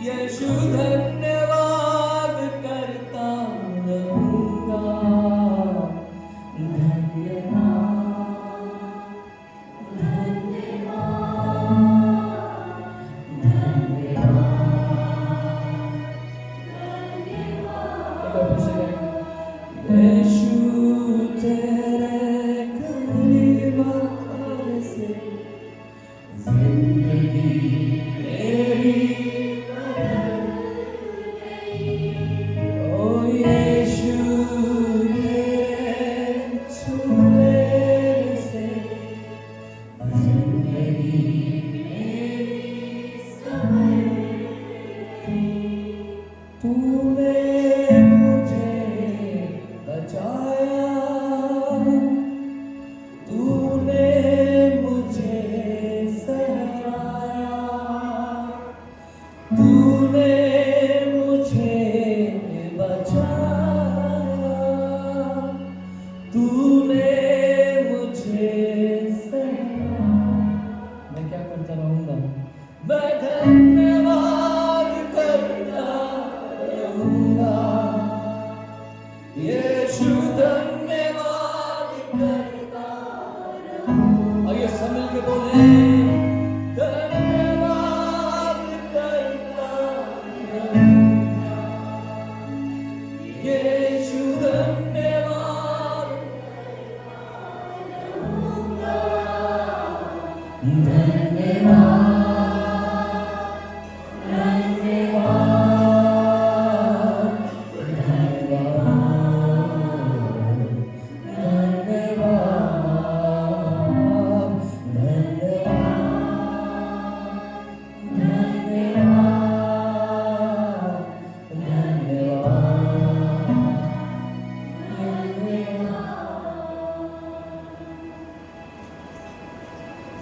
यीशु धन्यवाद करता रहूंगा, धन्यवाद, धन्यवाद, धन्यवाद। यीशु तेरे करीब आने से जिंदगी मेरी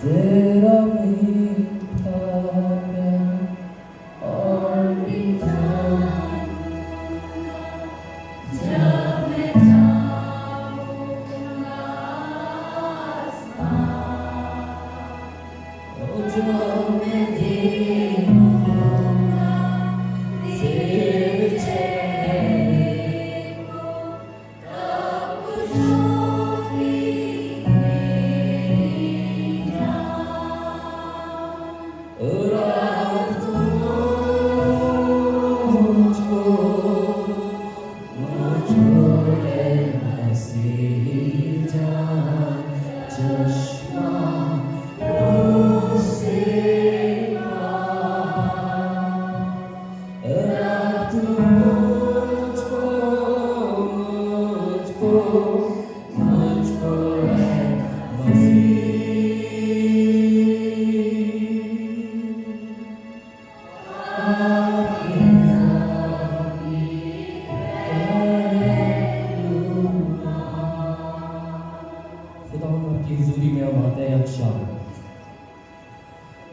तेरा मीठा प्यार और मीठा जब मैं जाऊंगा आसमान, जो मैं देखूंगा तेरे चेहरे को, तब खुशूंगी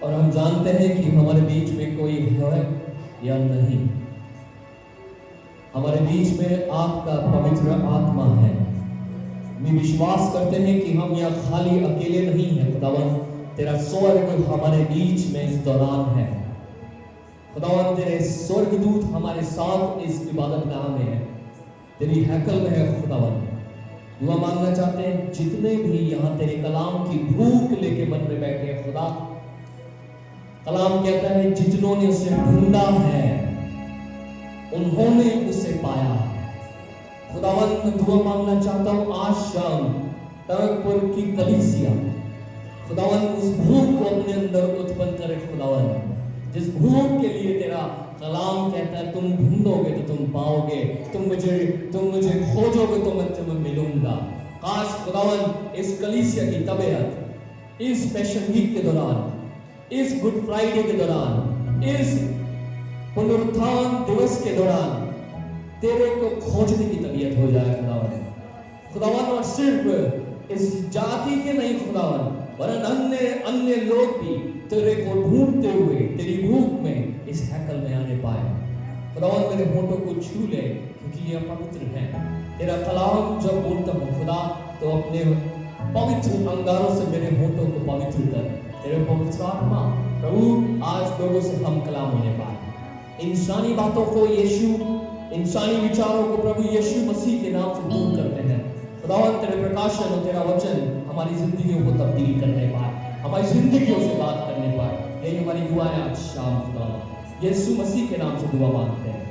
और हम जानते हैं कि हमारे बीच में कोई है या नहीं। हमारे बीच में आपका पवित्र आत्मा है। हम विश्वास करते हैं कि हम यहाँ खाली अकेले नहीं हैं। खुदावन तेरा स्वर्ग हमारे बीच में इस दौरान है। खुदावन तेरे स्वर्गदूत हमारे साथ इस इबादतगाह में है, तेरी हैकल में है। खुदावन दुआ मांगना चाहते हैं जितने भी यहाँ तेरे कलाम की भूख लेके मन में बैठे हैं। खुदा कलाम कहता है जितनों ने उसे ढूंढा है उन्होंने उसे पाया है। खुदावन दुआ मांगना चाहता हूँ आज शाम टरकपुर की कलीसिया खुदावन उस भूख को अपने अंदर उत्पन्न करे। खुदावन जिस भूख के लिए तेरा कलाम कहता है तुम ढूंढोगे तो तुम पाओगे, तुम मुझे खोजोगे तो मैं तुम्हें मिलूंगा। काश खुदावन इस कलीसिया की तबीयत इस पैशन वीक के दौरान, इस गुड फ्राइडे के दौरान, इस पुनरुत्थान दिवस के दौरान तेरे को खोजने की तबीयत हो जाए खुदावन। और सिर्फ इस जाति के नहीं खुदावन, वरन अन्य लोग भी तेरे को ढूंढते हुए तेरी भूख में इस हैकल में आने पाए। खुदावन मेरे होठों को छू ले क्योंकि ये पवित्र है। तेरा कलाम जब बोलता हूँ खुदा तो अपने पवित्र अंगारों से मेरे होठों को पवित्र कर। तेरे पवित्र आत्मा प्रभु आज लोगों से हम कलाम होने पाए। इंसानी बातों को यीशु, इंसानी विचारों को प्रभु यीशु मसीह के नाम से दूर करते हैं। खुदावंद तेरे प्रकाशन और तेरा वचन हमारी जिंदगियों को तब्दील करने पाए, हमारी जिंदगियों से बात करने पाए। यही हमारी दुआ है आज शाम को, यीशु मसीह के नाम से दुआ मांगते हैं,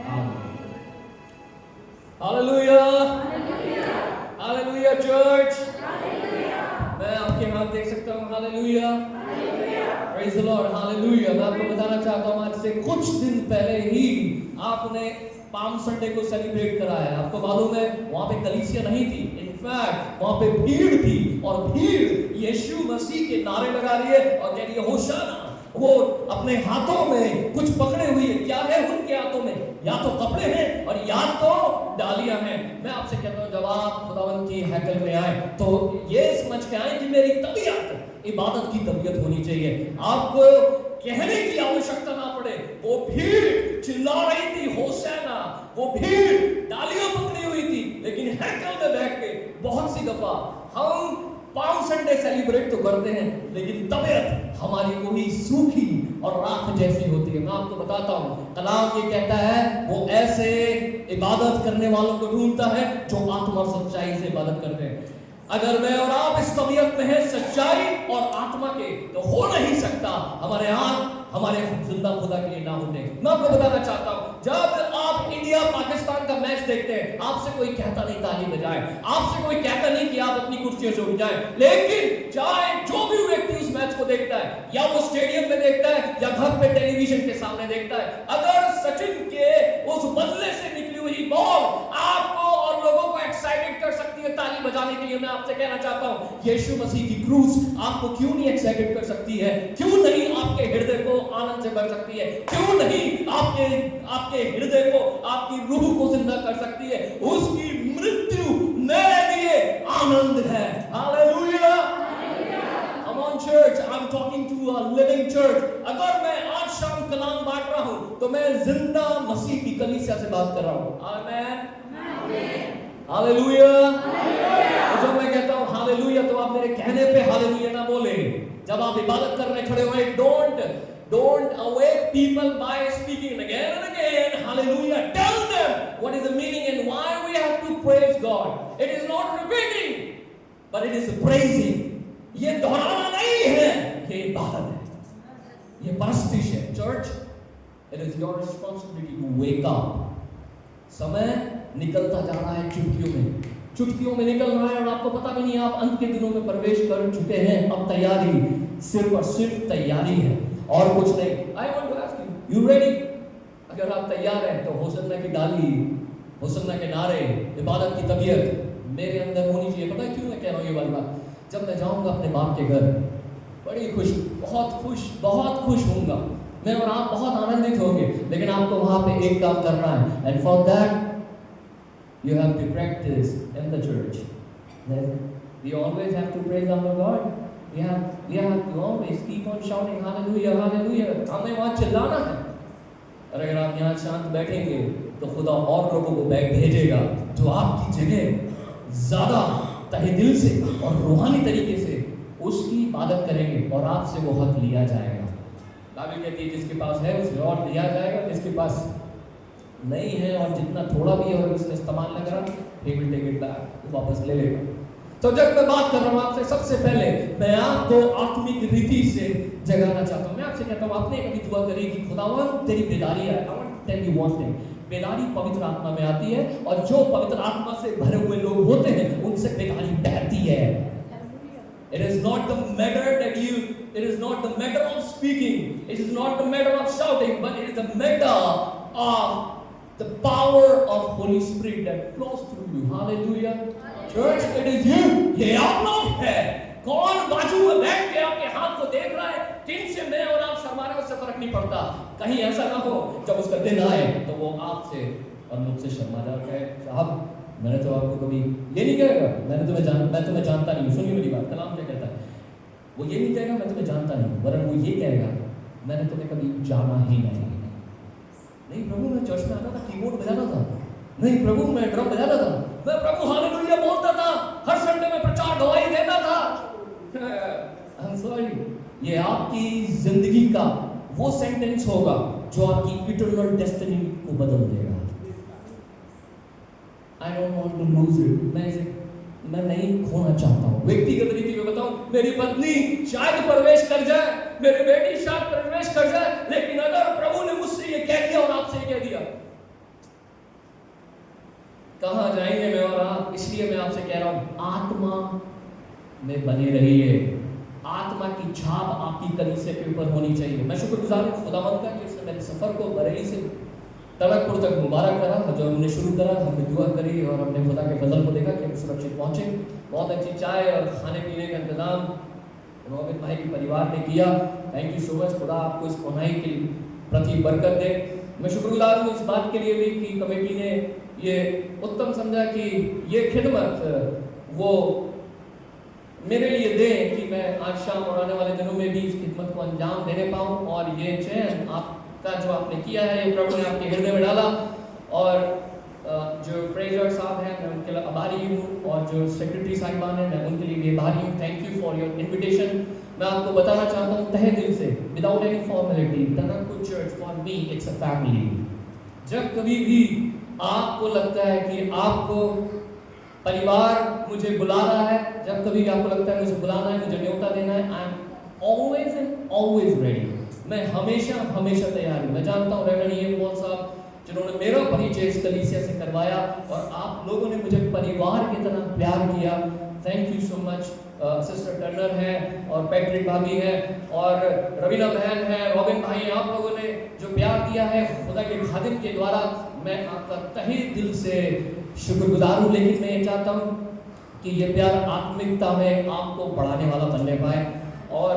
आमीन। हालेलुया, हालेलुया चर्च, मैं आपके हाथ देख सकता हूँ। Hallelujah, praise the Lord, hallelujah. मैं आपको बताना चाहता हूँ आज से कुछ दिन पहले ही आपने पाम संडे को सेलिब्रेट करा है। आपको मालूम है वहां पे कलीसिया नहीं थी, इनफैक्ट वहां पे भीड़ थी, और भीड़ यीशु मसीह के नारे लगा रही है और कह रही है होशाना। वो अपने हाथों में कुछ पकड़े हुए है। क्या है उनके हाथों में? या तो कपड़े हैं और या तो डालियां हैं। मैं आपसे कहता हूं जब आप खुदावंद की हैकल में आए तो ये समझ के आए कि मेरी तबीयत इबादत की तबीयत होनी चाहिए। आपको कहने की आवश्यकता ना पड़े। वो भीड़ चिल्ला रही थी होशाना, वो भीड़ डालियां पकड़ी हुई थी, लेकिन हैकल में बैठ के बहुत सी दफा हम पाम संडे सेलिब्रेट तो करते हैं, लेकिन तबीयत हमारी वही सूखी और राख जैसी होती है। मैं आपको बताता हूं, कलाम ये कहता है वो ऐसे इबादत करने वालों को ढूंढता है जो आत्मा और सच्चाई से इबादत करते हैं। अगर मैं और आप इस तबीयत में है सच्चाई और आत्मा के, तो हो नहीं सकता हमारे हाथ हमारे जिंदा खुदा के लिए ना होते। मैं आपको बताना चाहता हूं, जब आप इंडिया पाकिस्तान का मैच देखते हैं, आपसे कोई कहता नहीं ताली बजाए, आपसे कोई कहता नहीं कि आप अपनी कुर्सियों से उठ जाएं, लेकिन चाहे जो भी व्यक्ति उस मैच को देखता है, या वो स्टेडियम में देखता है या घर पे टेलीविजन के सामने देखता है, अगर सचिन के उस बल्ले से निकली हुई बॉल आपको और लोगों को एक्साइटेड कर सकती है ताली बजाने के लिए, मैं आपसे कहना चाहता हूं यीशु मसीह की क्रूस आपको क्यों नहीं एक्साइटेड कर सकती है? क्यों नहीं आपके हृदय को आनंद से भर सकती है? क्यों नहीं आपके हृदय को, आपकी रूह को जिंदा कर सकती है? उसकी मृत्यु मेरे लिए आनंद है। Hallelujah, come on church, I'm talking to a living church। अगर मैं आज शाम कलाम बांट रहा हूं तो मैं जिंदा मसीह की कलीसिया से बात कर रहा हूं। आमीन, हालेलुया। जब मैं कहता हूं हालेलुया तो आप मेरे कहने पे हालेलुया ना बोले। जब आप इबादत करने खड़े हुए, don't awake people by speaking again and again hallelujah। Tell them what is the meaning and why we have to praise God। It is not repeating but it is praising। ये दोहराना नहीं है, ये इबादत है, ये परस्तिश है। Church, it is your responsibility to wake up। समय निकलता जा रहा है चुटकियों में निकल रहा है और आपको पता भी नहीं आप अंत के दिनों में प्रवेश कर चुके हैं। अब तैयारी, सिर्फ और सिर्फ तैयारी है और कुछ नहीं। I want to ask you, you ready? अगर आप तैयार हैं तो होसन्ना की डाली, होसन्ना के नारे, इबादत की तबीयत मेरे अंदर होनी चाहिए। पता है क्यों मैं कह रहा हूँ ये वाली बात? जब मैं जाऊंगा अपने बाप के घर, बड़ी बहुत खुश होऊंगा मैं और आप बहुत आनंदित होंगे, लेकिन आपको वहां पे एक काम करना है। And for that you have to practice in the church। Then we always have to praise our God। we have to always keep on shouting hallelujah hallelujah। हमें वहां चिल्लाना है। और अगर आप यहाँ शांत बैठेंगे तो खुदा और लोगों को भेजेगा जो आपकी जगह ज्यादा तहे दिल से और रूहानी तरीके से उसकी इबादत करेंगे और आपसे वो हक लिया जाएगा। बाइबल कहती है जिसके पास है उसे और दिया जाएगा, जिसके पास नहीं है और जितना थोड़ा भी है और उसने इस्तेमाल न करा, he will take it back, वापस ले लेगा। तो जब मैं बात कर रहा हूँ आपसे, सबसे पहले मैं आपको आत्मिक रीति से जगाना चाहता हूँ। मैं आपसे कहता हूँ आपने कभी दुआ करी कि खुदावन तेरी बेदारी है। I want to tell you one thing, बेदारी पवित्र आत्मा में आती है और जो पवित्र आत्मा से भरे हुए लोग होते हैं उनसे बेदारी बहती है। It is not the matter of speaking, it is not the matter of shouting, but it is the matter of the power of Holy Spirit that flows through you। Hallelujah। Church, it is you। ये आप लोग है। कौन बाजू में बैठ के आपके हाथ को देख रहा है, किन से मैं और आप शर्मा रहे हैं उससे फर्क नहीं पड़ता। कहीं ऐसा ना हो जब उसका दिन आए तो वो आपसे और मुझसे शर्मा जाता है। साहब मैंने तो आपको कभी ये नहीं कहेगा मैं तुम्हें जानता नहीं। सुनिए मेरी बात, कलाम क्या कहता है? वो ये नहीं कहेगा मैं तुम्हें जानता नहीं, वरन वो ये कहेगा मैंने तुम्हें कभी जाना ही नहीं प्रभु मैं चर्च में आता था, कीबोर्ड बजाता था, नहीं प्रभु मैं ड्रम बजाता था, मैं प्रभु हालेलुया बोलता था, हर संडे में प्रचार गवाही देता था। I'm sorry, ये आपकी जिंदगी का वो सेंटेंस होगा जो आपकी इटर्नल डेस्टिनी को बदल देगा। I don't want to lose it, मैं नहीं खोना चाहता हूँ। व्यक्तिगत रीति में बताऊं, मेरी पत्नी शायद प्रवेश कर जाए, मेरी बेटी शायद प्रवेश कर जाए, लेकिन अगर प्रभु ने मुझसे ये कह दिया और आपसे ये कह दिया, कहां जाएंगे मैं और आप? इसलिए मैं आपसे कह रहा हूं, आत्मा में बने रहिए। आत्मा की छाप आपकी कलीसिया के ऊपर होनी चाहिए। मैं शुक्रगुजार हूं खुदावंद का कि उसने मेरे सफर को बरेली से टनकपुर तक मुबारक करा। जो हमने शुरू करा, हमने दुआ करी और हमने खुदा के फजल को देखा कि हम सुरक्षित पहुंचे। बहुत अच्छी चाय और खाने पीने का इंतजाम रोबिन भाई के परिवार ने किया। Thank you so much. खुदा आपको इस कमाई के प्रति बरकत दे। मैं शुक्रगुजार हूँ इस बात के लिए भी कि कमेटी ने ये उत्तम समझा कि ये खिदमत वो मेरे लिए दे कि मैं आज शाम और आने वाले दिनों में भी इस खिदमत को अंजाम देने पाऊँ। और ये चयन आपका जो आपने किया है, ये प्रभु ने आपके हृदय में डाला। और जो ट्रेजर साहब हैं, मैं उनके लिए आभारी हूँ, और जो सेक्रेटरी साहिबान हैं, मैं उनके लिए भी आभारी हूँ। Thank you for your invitation. मैं आपको बताना चाहता हूँ तहे दिल से, without any formality, Tanakpur church for me it's a family. जब कभी भी आपको लगता है कि आपको परिवार मुझे बुला रहा है, जब कभी आपको लगता है मुझे बुलाना है, मुझे न्योता देना है, I am always and always ready. मैं हमेशा हमेशा तैयार हूँ। मैं जानता हूँ रेवरेंड ईएम पॉल साहब जिन्होंने मेरा परिचय इस कलीसिया से करवाया, और आप लोगों ने मुझे परिवार की तरह प्यार किया। Thank you so much. Sister Turner हैं और पैट्रिक भाभी हैं और रवीना बहन है, रॉबिन भाई, आप लोगों ने जो प्यार दिया है खुदा के खादिम के द्वारा, मैं आपका तहे दिल से शुक्रगुजार हूँ। लेकिन मैं ये चाहता हूँ कि ये प्यार आत्मिकता में आपको बढ़ाने वाला बनने पाए, और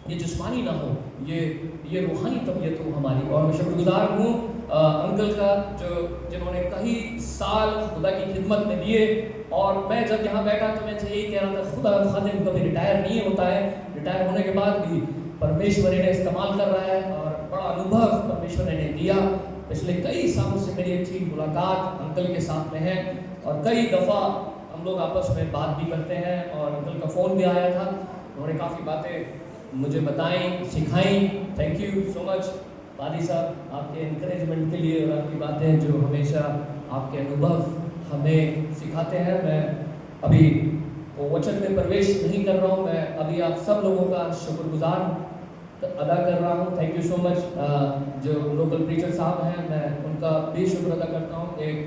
ये जिस्मानी ना हो, ये रूहानी तबीयत हो हमारी। और मैं शुक्रगुजार हूँ अंकल का जिन्होंने कई साल खुदा की खिदमत में दिए। और मैं जब यहाँ बैठा तो मैं यही कह रहा था, खुदा खादिम कभी रिटायर नहीं होता है, रिटायर होने के बाद भी परमेश्वर इन्हें इस्तेमाल कर रहा है, और बड़ा अनुभव परमेश्वर ने दिया। पिछले कई सालों से मेरी अच्छी मुलाकात अंकल के साथ में है, और कई दफ़ा हम लोग आपस में बात भी करते हैं, और अंकल का फ़ोन भी आया था, उन्होंने काफ़ी बातें मुझे बताई, सिखाई। थैंक यू सो मच पादी साहब, आपके इंकरेजमेंट के लिए और आपकी बातें जो हमेशा आपके अनुभव हमें सिखाते हैं। मैं अभी वो वचन में प्रवेश नहीं कर रहा हूँ, मैं अभी आप सब लोगों का शुक्रगुजार अदा कर रहा हूँ। Thank you so much. जो लोकल प्रीचर साहब हैं, मैं उनका भी शुक्र अदा करता हूँ। एक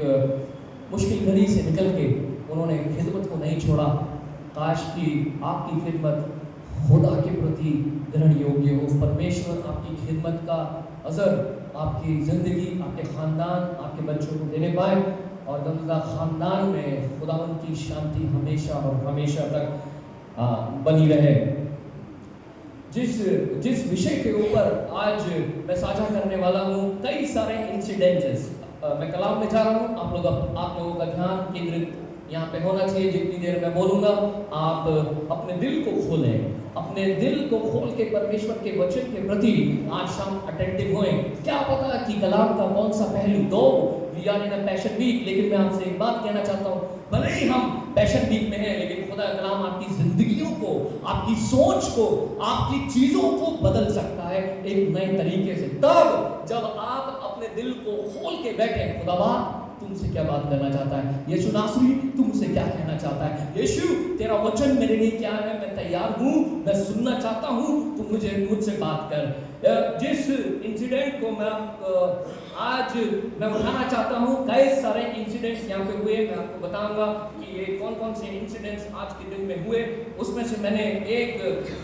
मुश्किल घड़ी से निकल के उन्होंने खिदमत को नहीं छोड़ा। काश कि आपकी खिदमत खुदा के प्रति ग्रहण योग्य हो। परमेश्वर आपकी खिदमत का असर आपकी ज़िंदगी, आपके ख़ानदान, आपके बच्चों को देने पाए, और गंगा ख़ानदान में खुदावंद की शांति हमेशा और हमेशा तक बनी रहे। जिस विषय के ऊपर आज मैं साझा करने वाला हूँ, कई सारे इंसिडेंट्स, मैं कलाम में जा रहा हूँ। आप लोगों का ध्यान केंद्रित यहाँ पे होना चाहिए। जितनी देर मैं बोलूँगा आप अपने दिल को खोलें, अपने दिल को खोल के परमेश्वर के वचन के प्रति आज शाम अटेंटिव होएं। क्या पता कि कलाम का कौन सा पहलू, though we are in a passion week, लेकिन मैं आपसे एक बात कहना चाहता हूँ, भले ही हम पैशन वीक में हैं, लेकिन खुदा कलाम आपकी जिंदगियों को, आपकी सोच को, आपकी चीजों को बदल सकता है एक नए तरीके से, तब जब आप अपने दिल को खोल के बैठे। खुदावा तुमसे क्या बात करना चाहता है, यीशु नासरी तुमसे क्या कहना चाहता है, यीशु तेरा वचन मेरे लिए क्या है, मैं तैयार हूँ, मैं सुनना चाहता हूँ, तू मुझसे बात कर। जिस इंसिडेंट को मैं आज उठाना चाहता हूँ, कई सारे इंसिडेंट्स यहाँ पे हुए, मैं आपको बताऊंगा कि ये कौन कौन से इंसिडेंट्स आज के दिन में हुए। उसमें से मैंने एक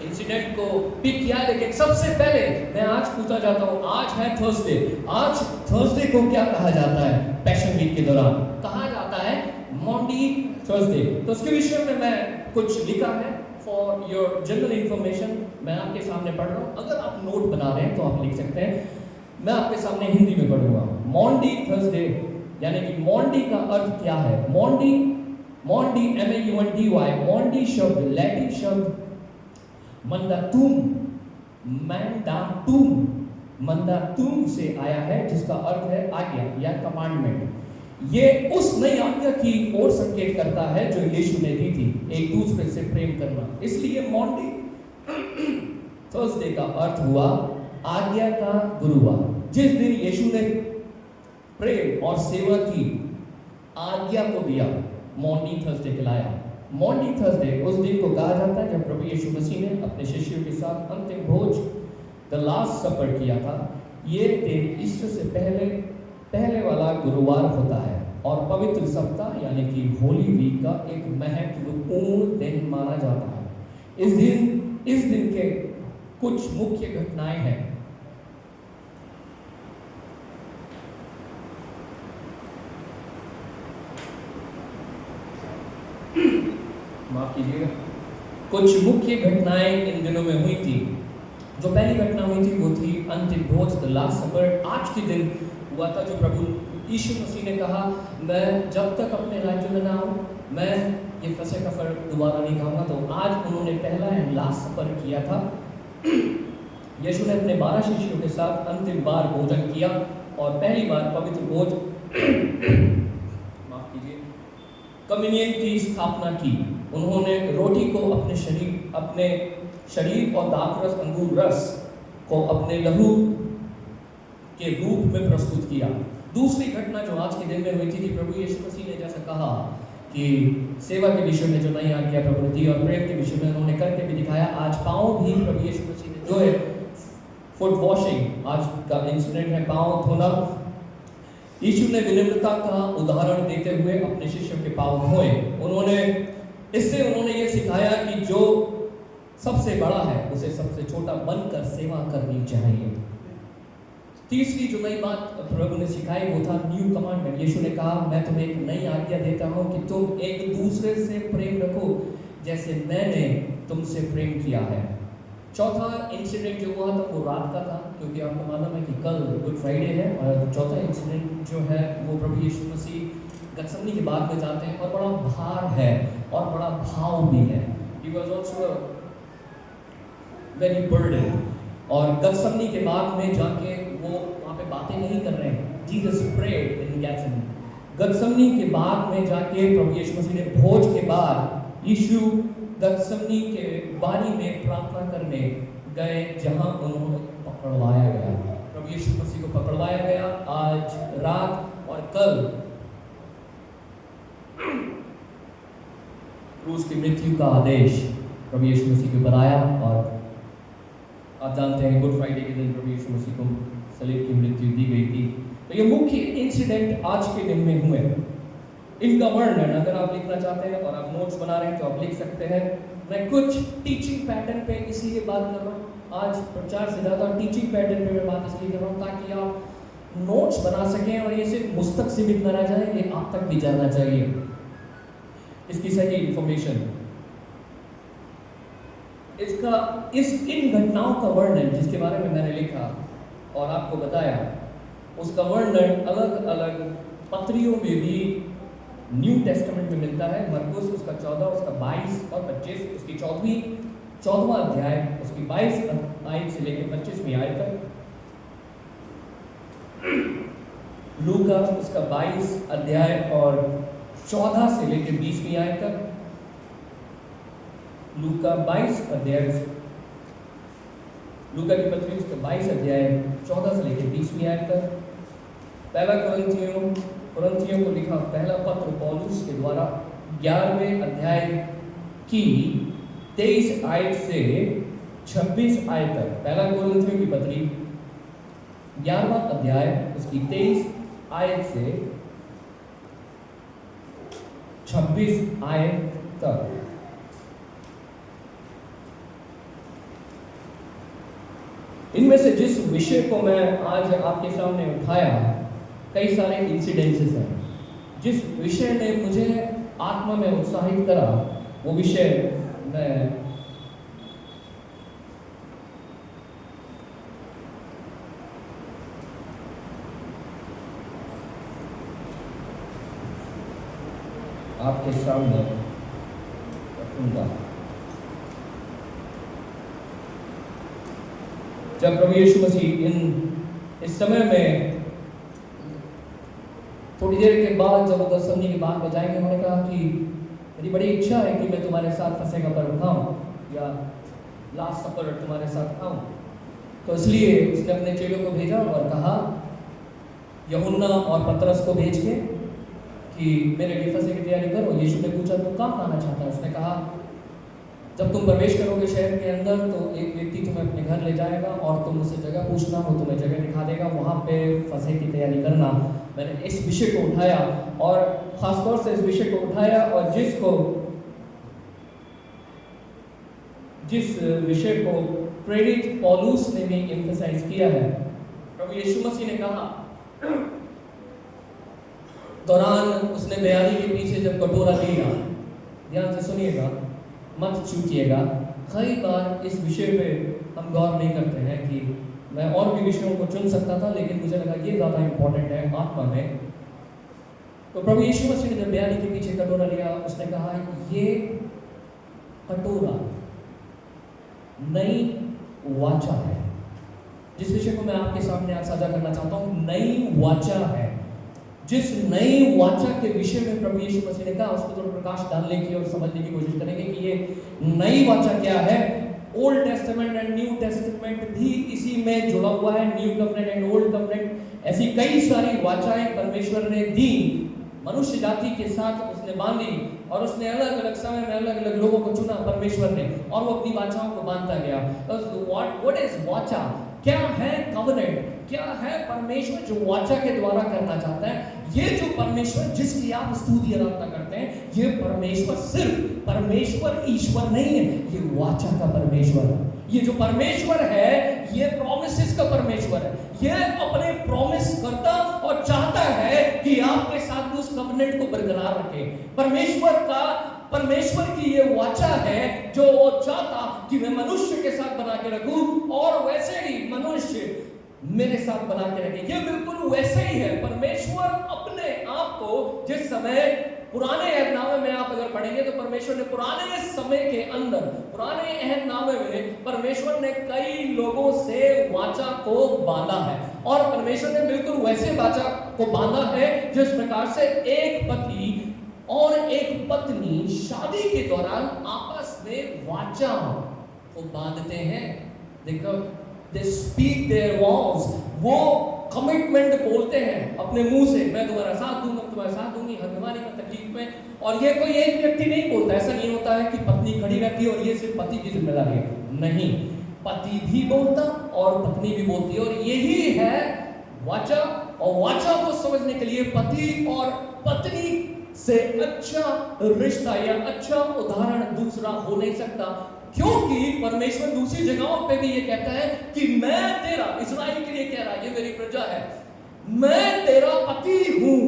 इंसिडेंट को पिक किया, लेकिन सबसे पहले मैं आज पूछना चाहता हूँ, आज है थर्सडे, आज थर्सडे को क्या कहा जाता है? पैशन वीक के दौरान कहा जाता है मॉन्डी थर्सडे। तो उसके विषय में मैं कुछ लिखा है फॉर योर जनरल इंफॉर्मेशन, मैं आपके सामने पढ़ रहा हूँ। अगर आप नोट बना रहे हैं तो आप लिख सकते हैं, मैं आपके सामने हिंदी में पढ़ूंगा। मॉन्डी थर्सडे यानी कि मॉन्डी का अर्थ क्या है? मॉन्डी MAUNDY, मॉन्डी शब्द लैटिन शब्द मंदातुम से आया है, जिसका अर्थ है आज्ञा या कमांडमेंट। ये उस नई आज्ञा की ओर संकेत करता है जो यीशु ने दी थी, एक दूसरे से प्रेम करना। इसलिए मॉन्डी थर्सडे का अर्थ हुआ आज्ञा का गुरुवार। जिस दिन यीशु ने प्रेम और सेवा की आज्ञा को दिया, मॉन्डी थर्सडे कहलाया। मॉन्डी थर्सडे उस दिन को कहा जाता है जब प्रभु यीशु मसीह ने अपने शिष्यों के साथ अंतिम भोज, द लास्ट सपर किया था। ये दिन ईस्टर से पहले वाला गुरुवार होता है और पवित्र सप्ताह यानी कि होली वीक का एक महत्वपूर्ण दिन माना जाता है। इस दिन के कुछ मुख्य घटनाएं हैं। माफ कीजिएगा। कुछ मुख्य घटनाएं इन दिनों में हुई थी। जो पहली घटना हुई थी वो थी अंतिम भोज, द लास्ट सपर। आज के दिन हुआ था जो प्रभु यीशु मसीह ने कहा, मैं जब तक अपने राज्य में ना आऊं, मैं ये फसह का फल दोबारा नहीं खाऊंगा। तो आज उन्होंने पहला एंड लास्ट सपर किया था। यीशु ने अपने 12 शिष्यों के साथ अंतिम बार भोजन किया और पहली बार पवित्र भोज माफ कीजिए कम्युनियन की स्थापना की। उन्होंने रोटी को अपने शरीर और दाखरस अंगूर रस को अपने लहू के रूप में प्रस्तुत किया। दूसरी घटना जो आज के दिन में हुई थी कि प्रभु यीशु मसीह ने जैसा कहा कि सेवा के विषय में जो नई आज्ञा प्रभु ने दी और प्रेम के विषय में उन्होंने करके भी दिखाया। आज पाँव भी प्रभु यीशु मसीह ने जो है फुट वॉशिंग, आज का इंसिडेंट है पाँव धोना। यीशु ने विनम्रता का उदाहरण देते हुए अपने शिष्यों के पाँव धोए। उन्होंने ये सिखाया कि जो सबसे बड़ा है उसे सबसे छोटा बनकर सेवा करनी चाहिए। तीसरी जो नई बात प्रभु ने सिखाई वो था न्यू कमांडमेंट। यीशु ने कहा, मैं तुम्हें एक नई आज्ञा देता हूं कि तुम एक दूसरे से प्रेम रखो जैसे मैंने तुमसे प्रेम किया है। चौथा इंसिडेंट जो हुआ था वो रात का था, क्योंकि आपको मालूम है कि कल गुड फ्राइडे है। और चौथा इंसिडेंट जो है वो प्रभु यीशु मसीह गतसमनी के बाद में जाते हैं और बड़ा भार है और बड़ा भाव भी है। He was also very burdened। और गतसमनी के बाद में जाके वो वहाँ पे बातें नहीं कर रहे हैं। Jesus prayed in Gethsemane। गतसमनी के बाद में जाके प्रभु यीशु मसीह ने भोज के बाद यीशु गतसमनी के बारी में प्रार्थना करने गए जहाँ उन्होंने पकड़वाया गया। प्रभु यीशु मसीह को पकड़वाया गया आज रात और कल क्रूस की मृत्यु का आदेश प्रभु यीशु मसीह के ऊपर आया। और आप जानते हैं गुड फ्राइडे के दिन प्रभु यीशु मसीह को सलीब की मृत्यु दी गई थी। तो ये मुख्य इंसिडेंट आज के दिन में हुए। इनका वर्णन अगर आप लिखना चाहते हैं और आप नोट्स बना रहे हैं तो आप लिख सकते हैं। मैं कुछ टीचिंग पैटर्न पे इसीलिए बात कर रहा हूँ। आज प्रचार से ज़्यादा टीचिंग पैटर्न पे मैं बात इसलिए कर रहा हूँ ताकि आप नोट्स बना सकें और ये सिर्फ मुस्तक सीमित न रह जाए, ये आप तक भी जाना चाहिए इसकी सही इंफॉर्मेशन। इन घटनाओं का वर्णन जिसके बारे में मैंने लिखा और आपको बताया, उसका वर्णन अलग अलग पत्रियों में भी न्यू टेस्टामेंट में मिलता है। मरकुस उसका 14, उसका 22 और 25, उसकी 14वां अध्याय उसकी 22 आयत से लेकर 25वीं आयत तक। लूका उसका 22 अध्याय और 14 से लेकर 20वीं आयत तक। लूका 22 अध्याय, लूका की पत्री उसका 22 अध्याय 14 से लेकर 20वीं आयत तक। पहला कुरिन्थियों को लिखा पहला पत्र पौलुस के द्वारा 11वें अध्याय की 23 आयत से 26 आयत तक। पहला कुरिन्थियों की पत्री 11वां अध्याय उसकी 23 आयत से 26 आयत तक। इनमें से जिस विषय को मैं आज आपके सामने उठाया, कई सारे इंसिडेंसेस हैं। जिस विषय ने मुझे आत्मा में उत्साहित करा वो विषय मैं आपके सामने रखूंगा। जब प्रभु यीशु मसीह इस समय में थोड़ी देर के बाद जब वो गतसमनी के बाद में जाएंगे, उन्होंने कहा कि मेरी बड़ी इच्छा है कि मैं तुम्हारे साथ फसह का पर्व खाऊं या लास्ट सपर तुम्हारे साथ खाऊं। तो इसलिए उसने अपने चेलों को भेजा और कहा, यूहन्ना और पतरस को भेज के कि मेरे लिए फसह की तैयारी करो। यीशु ने पूछा, तुम कहाँ खाना चाहता है? उसने कहा, जब तुम प्रवेश करोगे शहर के अंदर तो एक व्यक्ति तुम्हें अपने घर ले जाएगा और तुम उससे जगह पूछना, वो तुम्हें जगह दिखा देगा, वहाँ पे फसह की तैयारी करना। मैंने इस विषय को उठाया और खासतौर से इस विषय को उठाया और जिस विषय को प्रेरित पौलुस ने भी एम्फसाइज किया है। प्रभु यीशु मसीह ने कहा दौरान उसने बयानी के पीछे जब कटोरा लिया, ध्यान से सुनिएगा, मत चूकिएगा। कई बार इस विषय पे हम गौर नहीं करते हैं कि मैं और भी विषयों को चुन सकता था, लेकिन मुझे लगा ये ज़्यादा इंपॉर्टेंट है आत्मा में। तो प्रभु यीशु मसीह ने जब बयानी के पीछे कटोरा लिया, उसने कहा ये कटोरा नई वाचा है। जिस विषय को मैं आपके सामने आज साझा करना चाहता हूँ, नई वाचा है। जिस नई वाचा के विषय में प्रभु यीशु मसीह ने कहा, उसको थोड़ा प्रकाश डालने की और समझने की कोशिश करेंगे कि ये नई वाचा क्या है। Old testament and new testament भी इसी में जुड़ा हुआ है। New covenant and old covenant, ऐसी कई सारी वाचाएं परमेश्वर ने दी, मनुष्य जाति के साथ उसने बांधी और उसने अलग अलग समय में अलग अलग लोगों को चुना परमेश्वर ने, और वो अपनी वाचाओं को बांधता गया। व्हाट इज वाचा? क्या है कवनेंट? क्या है परमेश्वर जो वाचा के द्वारा करना चाहता है? ये जो परमेश्वर जिसकी आप स्तुति आराधना करते हैं, ये परमेश्वर सिर्फ परमेश्वर ईश्वर नहीं है, ये वाचा का परमेश्वर है। ये जो परमेश्वर है ये प्रॉमिसेस का परमेश्वर है। ये अपने प्रॉमिस करता और चाहता है कि आपके साथ उस कवनेंट को बरकरार रखे। परमेश्वर की ये वाचा है जो वो चाहता कि मैं मनुष्य के साथ बना के रखूं और वैसे ही मनुष्य मेरे साथ बना के रखे। ये बिल्कुल वैसे ही है। परमेश्वर अपने आप को जिस समय पुराने अहदनामे में आप अगर पढ़ेंगे तो परमेश्वर ने पुराने समय के अंदर, पुराने अहदनामे में परमेश्वर ने कई लोगों से वाचा को बांधा है और परमेश्वर ने बिल्कुल वैसे वाचा को बांधा है जिस प्रकार से एक पति और एक पत्नी शादी के दौरान आपस में वाचा को बांधते हैं। देखो, they speak their vows, वो कमिटमेंट बोलते हैं अपने मुंह से, मैं तुम्हारा साथ दूंगा, तुम्हारा साथ दूंगी हर बीमारी में, तकलीफ में। और ये कोई एक व्यक्ति नहीं बोलता। ऐसा नहीं होता है कि पत्नी खड़ी रहती है और ये सिर्फ पति की जिम्मेदारी है। नहीं, पति भी बोलता और पत्नी भी बोलती है, और यही है वाचा। और वाचा को समझने के लिए पति और पत्नी से अच्छा रिश्ता या अच्छा उदाहरण दूसरा हो नहीं सकता, क्योंकि परमेश्वर दूसरी जगहों पे भी ये कहता है कि मैं तेरा, इस्राएल के लिए कह रहा है, ये मेरी प्रजा है, मैं तेरा पति हूं।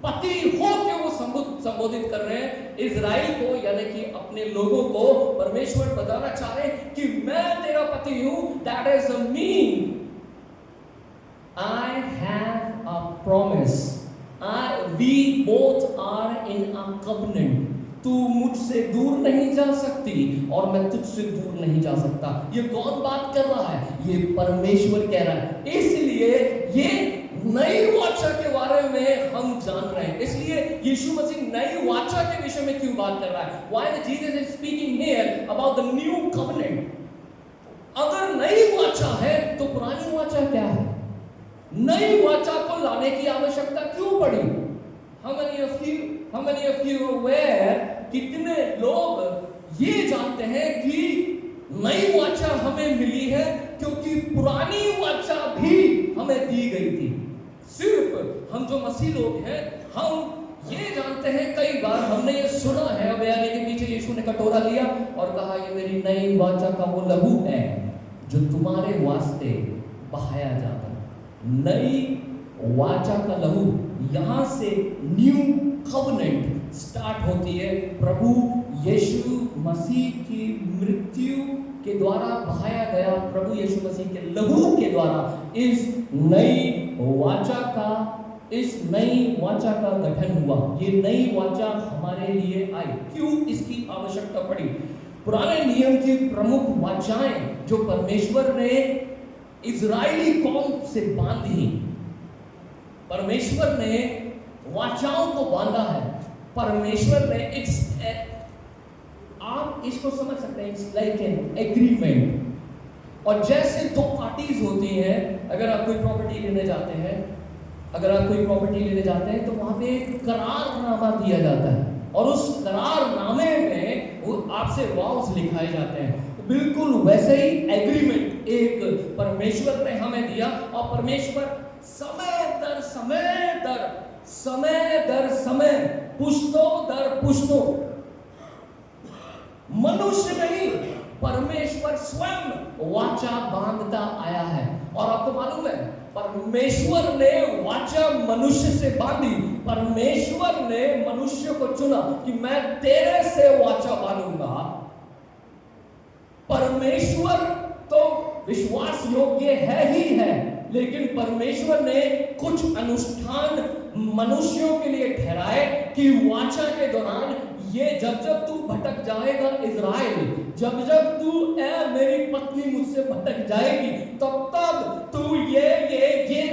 पति हो के वो संबोधित कर रहे हैं इस्राएल को, यानी कि अपने लोगों को परमेश्वर बताना चाह रहे हैं कि मैं तेरा पति हूं। That is a mean I have a promise, we both are in a covenant। तू मुझसे दूर नहीं जा सकती और मैं तुझसे दूर नहीं जा सकता। ये कौन बात कर रहा है? ये परमेश्वर कह रहा है। इसलिए ये नई वाचा के बारे में हम जान रहे हैं। इसलिए यीशु मसीह नई वाचा के विषय में क्यों बात कर रहा है? Why Jesus is speaking here about the new covenant? अगर नई वाचा है तो पुरानी वाचा क्या है? नई वाचा को लाने की आवश्यकता क्यों पड़ी? How many of you aware? कितने लोग ये जानते हैं कि नई वाचा हमें मिली है क्योंकि पुरानी वाचा भी हमें दी गई थी। सिर्फ हम जो मसीह लोग हैं हम ये जानते हैं, कई बार हमने ये सुना है, अब आने के पीछे यीशु ने कटोरा लिया और कहा ये मेरी नई वाचा का वो लहू है जो तुम्हारे वास्ते बहाया जाता है। नई वाचा का लहू, यहां से न्यू कवनेंट स्टार्ट होती है। प्रभु यीशु मसीह की मृत्यु के द्वारा बहाया गया, प्रभु यीशु मसीह के लहू के द्वारा इस नई वाचा का गठन हुआ। ये नई वाचा हमारे लिए आई। क्यों इसकी आवश्यकता पड़ी? पुराने नियम की प्रमुख वाचाएं जो परमेश्वर ने इजरायली कौम से बांधी, परमेश्वर ने वाचाओं को बांधा है। परमेश्वर ने आप इसको समझ सकते हैं, इट्स लाइक एन एग्रीमेंट। और जैसे दो पार्टीज होती हैं, अगर आप कोई प्रॉपर्टी लेने जाते हैं, तो वहां पे एक करारनामा दिया जाता है और उस करारनामे में वो आपसे वाउस लिखाए जाते हैं। तो बिल्कुल वैसे ही एग्रीमेंट एक परमेश्वर ने हमें दिया, और परमेश्वर समय दर समय पुश्तों दर पुश्तों, मनुष्य नहीं, परमेश्वर स्वयं वाचा बांधता आया है। और आपको मालूम है, परमेश्वर ने वाचा मनुष्य से बांधी। परमेश्वर ने मनुष्य को चुना कि मैं तेरे से वाचा बांधूंगा। परमेश्वर तो विश्वास योग्य है ही है, लेकिन परमेश्वर ने कुछ अनुष्ठान मनुष्यों के लिए ठहराए कि वाचा के दौरान ये जब तू भटक जाएगा इज़राइल, जब तू मेरी पत्नी मुझसे भटक जाएगी, तब तू ये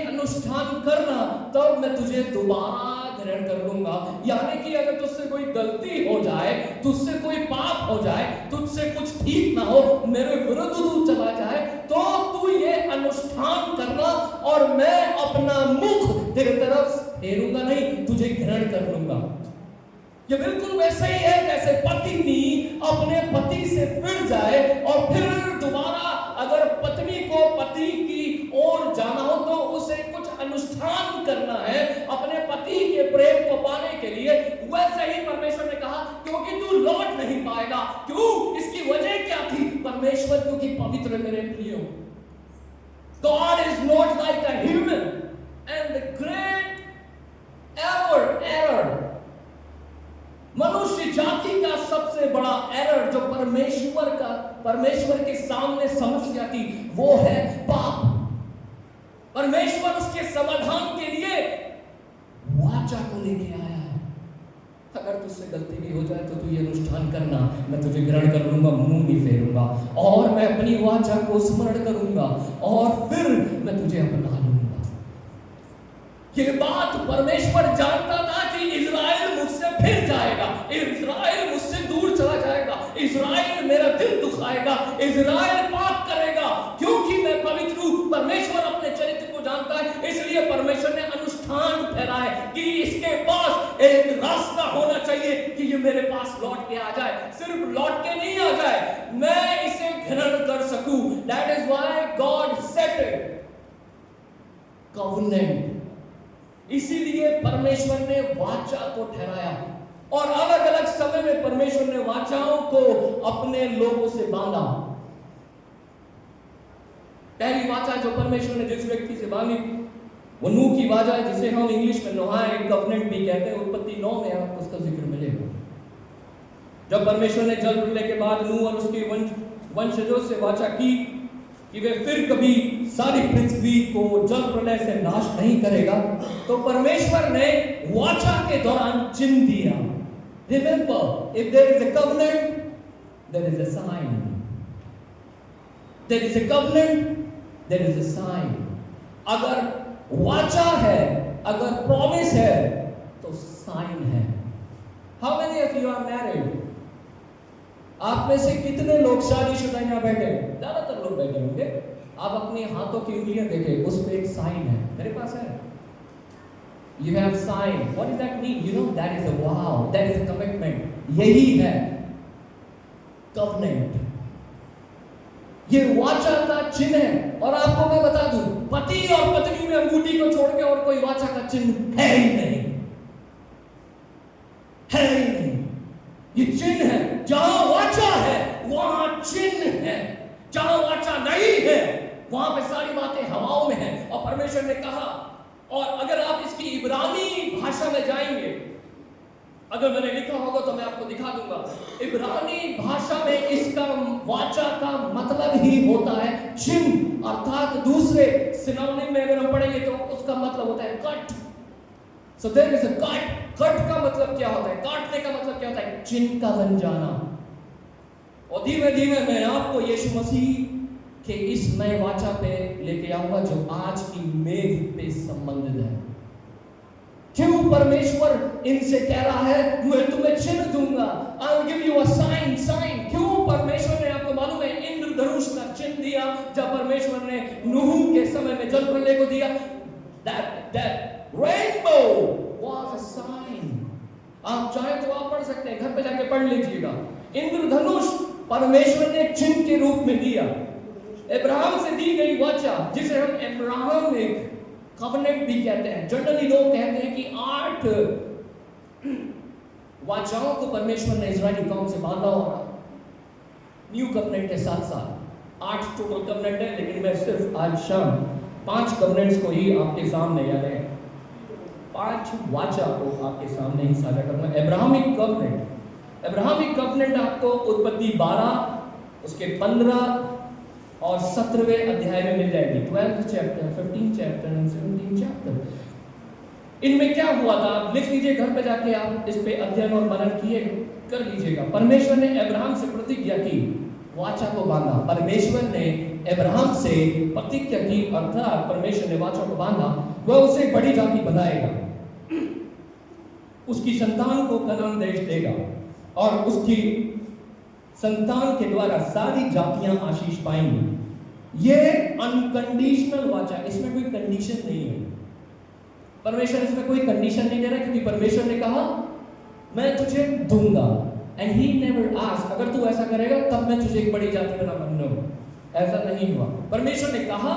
अनुष्ठान करना, तब मैं तुझे दोबारा ग्रहण कर लूंगा। यानी कि अगर तुझसे कोई गलती हो जाए, तुझसे कोई पाप हो जाए, तुझसे कुछ ठीक ना हो, मेरे विरुद्ध तू चला जाए, तो तू ये अनुष्ठान करना और मैं अपना मुख तेरे तरफ फेरूंगा नहीं, तुझे ग्रहण कर लूंगा। ये बिल्कुल वैसे ही है जैसे पत्नी अपने पति से फिर जाए और फिर दोबारा अगर पत्नी को पति की ओर जाना हो तो उसे कुछ अनुष्ठान करना है अपने पति के प्रेम को पाने के लिए। वैसे ही परमेश्वर ने कहा, क्योंकि तू लौट नहीं पाएगा। क्यों? इसकी वजह क्या थी? परमेश्वर क्योंकि पवित्र मेरे प्रियो। God is not like a human, and the great error, मनुष्य जाति का सबसे बड़ा एरर जो परमेश्वर के सामने समस्या थी, वो है पाप। परमेश्वर उसके समाधान के लिए वाचा को लेके आया है। अगर तुझसे गलती भी हो जाए तो तू ये अनुष्ठान करना, मैं तुझे ग्रहण कर लूंगा, मुंह नहीं फेरूंगा, और मैं अपनी वाचा को स्मरण करूंगा, और फिर मैं तुझे अपना लूंगा। ये बात परमेश्वर जानता था कि इज़राइल मुझसे फिर जाएगा, इज़राइल मुझसे दूर चला जाएगा, इज़राइल मेरा दिल दुखाएगा, इज़राइल पाप करेगा, क्योंकि मैं पवित्र हूं। परमेश्वर अपने चरित्र को जानता है, इसलिए परमेश्वर ने अनुष्ठान ठहराए कि इसके पास एक रास्ता होना चाहिए कि ये मेरे पास लौट के आ जाए। सिर्फ लौट के नहीं आ जाए, मैं इसे ग्रहण कर सकूं। That is why God set covenant. इसीलिए परमेश्वर ने वाचा को ठहराया, और अलग अलग समय में परमेश्वर ने वाचाओं को अपने लोगों से बांधा। पहली वाचा जो परमेश्वर ने जिस व्यक्ति से बांधी वो नूह की वाचा है, जिसे हम इंग्लिश में नोआह कॉवेनेंट भी कहते हैं। उत्पत्ति 9 में आपको उसका जिक्र मिलेगा। जब परमेश्वर ने जल प्रलय के बाद नूह और उसके वंशजों से वाचा की कि वे फिर कभी सारी पृथ्वी को जल प्रलय से नाश नहीं करेगा, तो परमेश्वर ने वाचा के दौरान चिन्ह दिया। Remember, if there is a covenant there is a sign. There is a covenant there is a sign. अगर वाचा है, अगर प्रॉमिस है, तो साइन है। How many of you are married? आप में से कितने लोग शादीशुदा यहाँ बैठे? ज्यादातर लोग बैठे होंगे। आप अपने हाथों की उंगलियां देखें, उस पे एक साइन है। मेरे पास है। You have sign. What does that mean? You know, that is a vow. That is a commitment. यही है covenant. ये वाचा का चिन्ह है। और आपको मैं बता दूं, पति और पत्नी में अंगूठी को छोड़ के और कोई वाचा का चिन्ह है ही नहीं, है ही नहीं। ये चिन्ह है। जहां वाचा है वहां चिन्ह है, जहां वाचा नहीं है वहां पे सारी बातें हवाओं में है। और परमेश्वर ने कहा, और अगर आप इसकी इब्रानी भाषा में जाएंगे, अगर मैंने लिखा होगा तो मैं आपको दिखा दूंगा। इब्रानी भाषा में इसका वाचा का मतलब ही होता है चिन्ह, अर्थात दूसरे सिनोनिम में अगर हम पढ़ेंगे तो उसका मतलब होता है cut. So there is a cut. Cut का मतलब क्या होता है? काटने का मतलब क्या होता है? चिन्ह का बन जाना। और धीमे धीमे मैं आपको यीशु मसीह के इस नए वाचा पे लेके आऊंगा जो आज की मेज पे संबंधित है। क्यों परमेश्वर इनसे कह रहा है मैं तुम्हें चिन्ह दूंगा, I'll give you a sign। क्यों परमेश्वर ने आपको मालूम है इंद्रधनुष का चिन्ह दिया? दिया जब परमेश्वर ने नूह के समय में जल प्रलय को दिया। That rainbow was a sign. आप चाहे तो आप पढ़ सकते हैं, घर पे जाके पढ़ लीजिएगा। इंद्रधनुष परमेश्वर ने चिन्ह के रूप में दिया। अब्राहम से दी गई वाचा, जिसे हम अब्राहमिक कवनेंट भी कहते हैं। जनरली लोग कहते हैं कि 8 वाचाओं को परमेश्वर ने इजरायली कौम से बांधा होगा। न्यू कवनेंट के साथ साथ 8 टोटल कवनेंट है, लेकिन मैं सिर्फ आज शाम 5 कवनेंट्स को ही आपके सामने, यानी 5 वाचा को आपके सामने ही साझा करूंगा। अब्राहमिक कवनेंट आपको उत्पत्ति 12 उसके 15 और 17वें अध्याय में मिल जाएगी। 12th chapter, 15th chapter and 17th chapter. इनमें क्या हुआ था आप लिख लीजिए, घर पे जाके आप इस पे अध्ययन और मनन किए कर लीजिएगा। परमेश्वर ने अब्राहम से प्रतिज्ञा की, वाचा को बांधा। परमेश्वर ने अब्राहम से प्रतिज्ञा की, अर्थात परमेश्वर ने वाचा को बांधा, वह उसे बड़ी जाति बनाएगा, उसकी संतान को कनान देश देगा और उसकी संतान के द्वारा सारी जातियां आशीष पाएंगी। यह अनकंडीशनल वाचा, इसमें कोई कंडीशन नहीं है। परमेश्वर इसमें कोई कंडीशन नहीं दे रहा, क्योंकि परमेश्वर ने कहा मैं तुझे दूंगा, एंड ही नेवर आस्क्ड अगर तू ऐसा करेगा तब मैं तुझे एक बड़ी जाति बना दूंगा। ऐसा नहीं हुआ। परमेश्वर ने कहा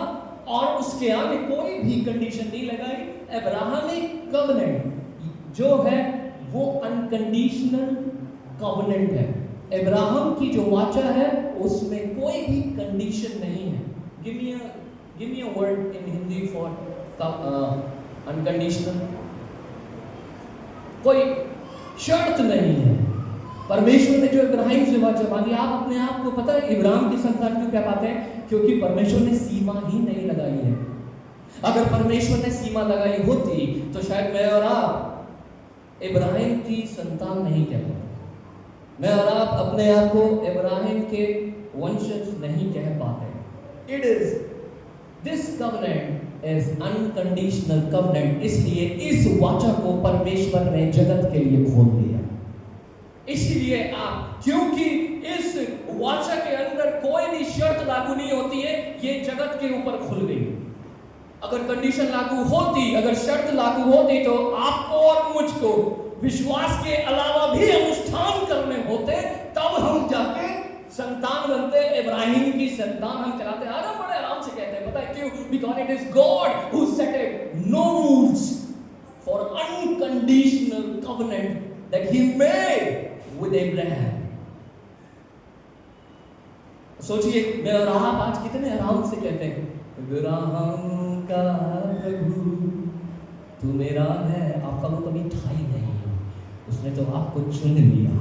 और उसके आगे कोई भी कंडीशन नहीं लगाई। अब्राहमिक कवनेंट जो है वो अनकंडीशनल कवनेंट है। अब्राहम की जो वाचा है उसमें कोई भी कंडीशन नहीं है। Give me a word in Hindi for unconditional. कोई शर्त नहीं है। परमेश्वर ने जो इब्राहिम से वाचा बांधी, आप अपने आप को पता है इब्राहिम की संतान क्यों क्या पाते हैं? क्योंकि परमेश्वर ने सीमा ही नहीं लगाई है। अगर परमेश्वर ने सीमा लगाई होती तो शायद मैं और आप इब्राहिम की संतान नहीं कहते, मैं और आप अपने आप को इब्राहिम के वंशज नहीं कह पाते। It is this covenant is unconditional covenant. इसलिए इस वाचा को परमेश्वर ने जगत के लिए खोल दिया। इसलिए आप, क्योंकि इस वाचा के अंदर कोई भी शर्त लागू नहीं होती है, ये जगत के ऊपर खुल गई। अगर कंडीशन लागू होती, अगर शर्त लागू होती तो आपको और मुझको विश्वास के अलावा भी अनुष्ठान करने होते, तब हम जाके संतान बनते, इब्राहिम की संतान हम चलाते। आराम बड़े आराम से कहते हैं, पता है क्यों? Because it is God who setted no rules for unconditional covenant that he made with Abraham. सोचिए, मैं और आप आज कितने आराम से कहते हैं, अब्राहम का प्रभु तू मेरा है। आपका वो कभी था ही नहीं, उसने तो आपको चुन लिया।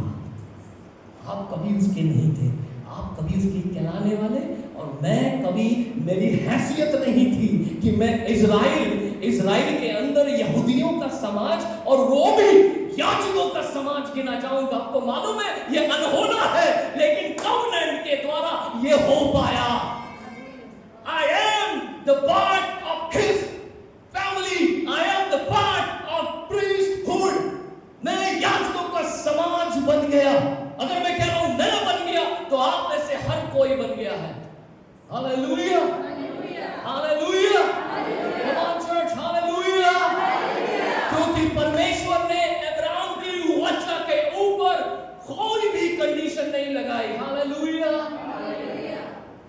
आप कभी उसके नहीं थे, आप कभी उसके कहलाने वाले, और मैं कभी, मेरी हैसियत नहीं थी कि मैं इजराइल के अंदर यहूदियों का समाज और वो भी याजकों का समाज गिना जाऊंगा। आपको मालूम है ये अनहोना है, लेकिन कवनेंट के द्वारा ये हो पाया। I am the part of his family. I am the part of priesthood. मैं याजकों का समाज बन गया। अगर मैं कह रहा हूं मैं बन गया, तो आप में से हर कोई बन गया है। Hallelujah, hallelujah, come on church, hallelujah. क्योंकि परमेश्वर ने अब्राहम की वाचा के ऊपर कोई भी कंडीशन नहीं लगाई। हालेलुया।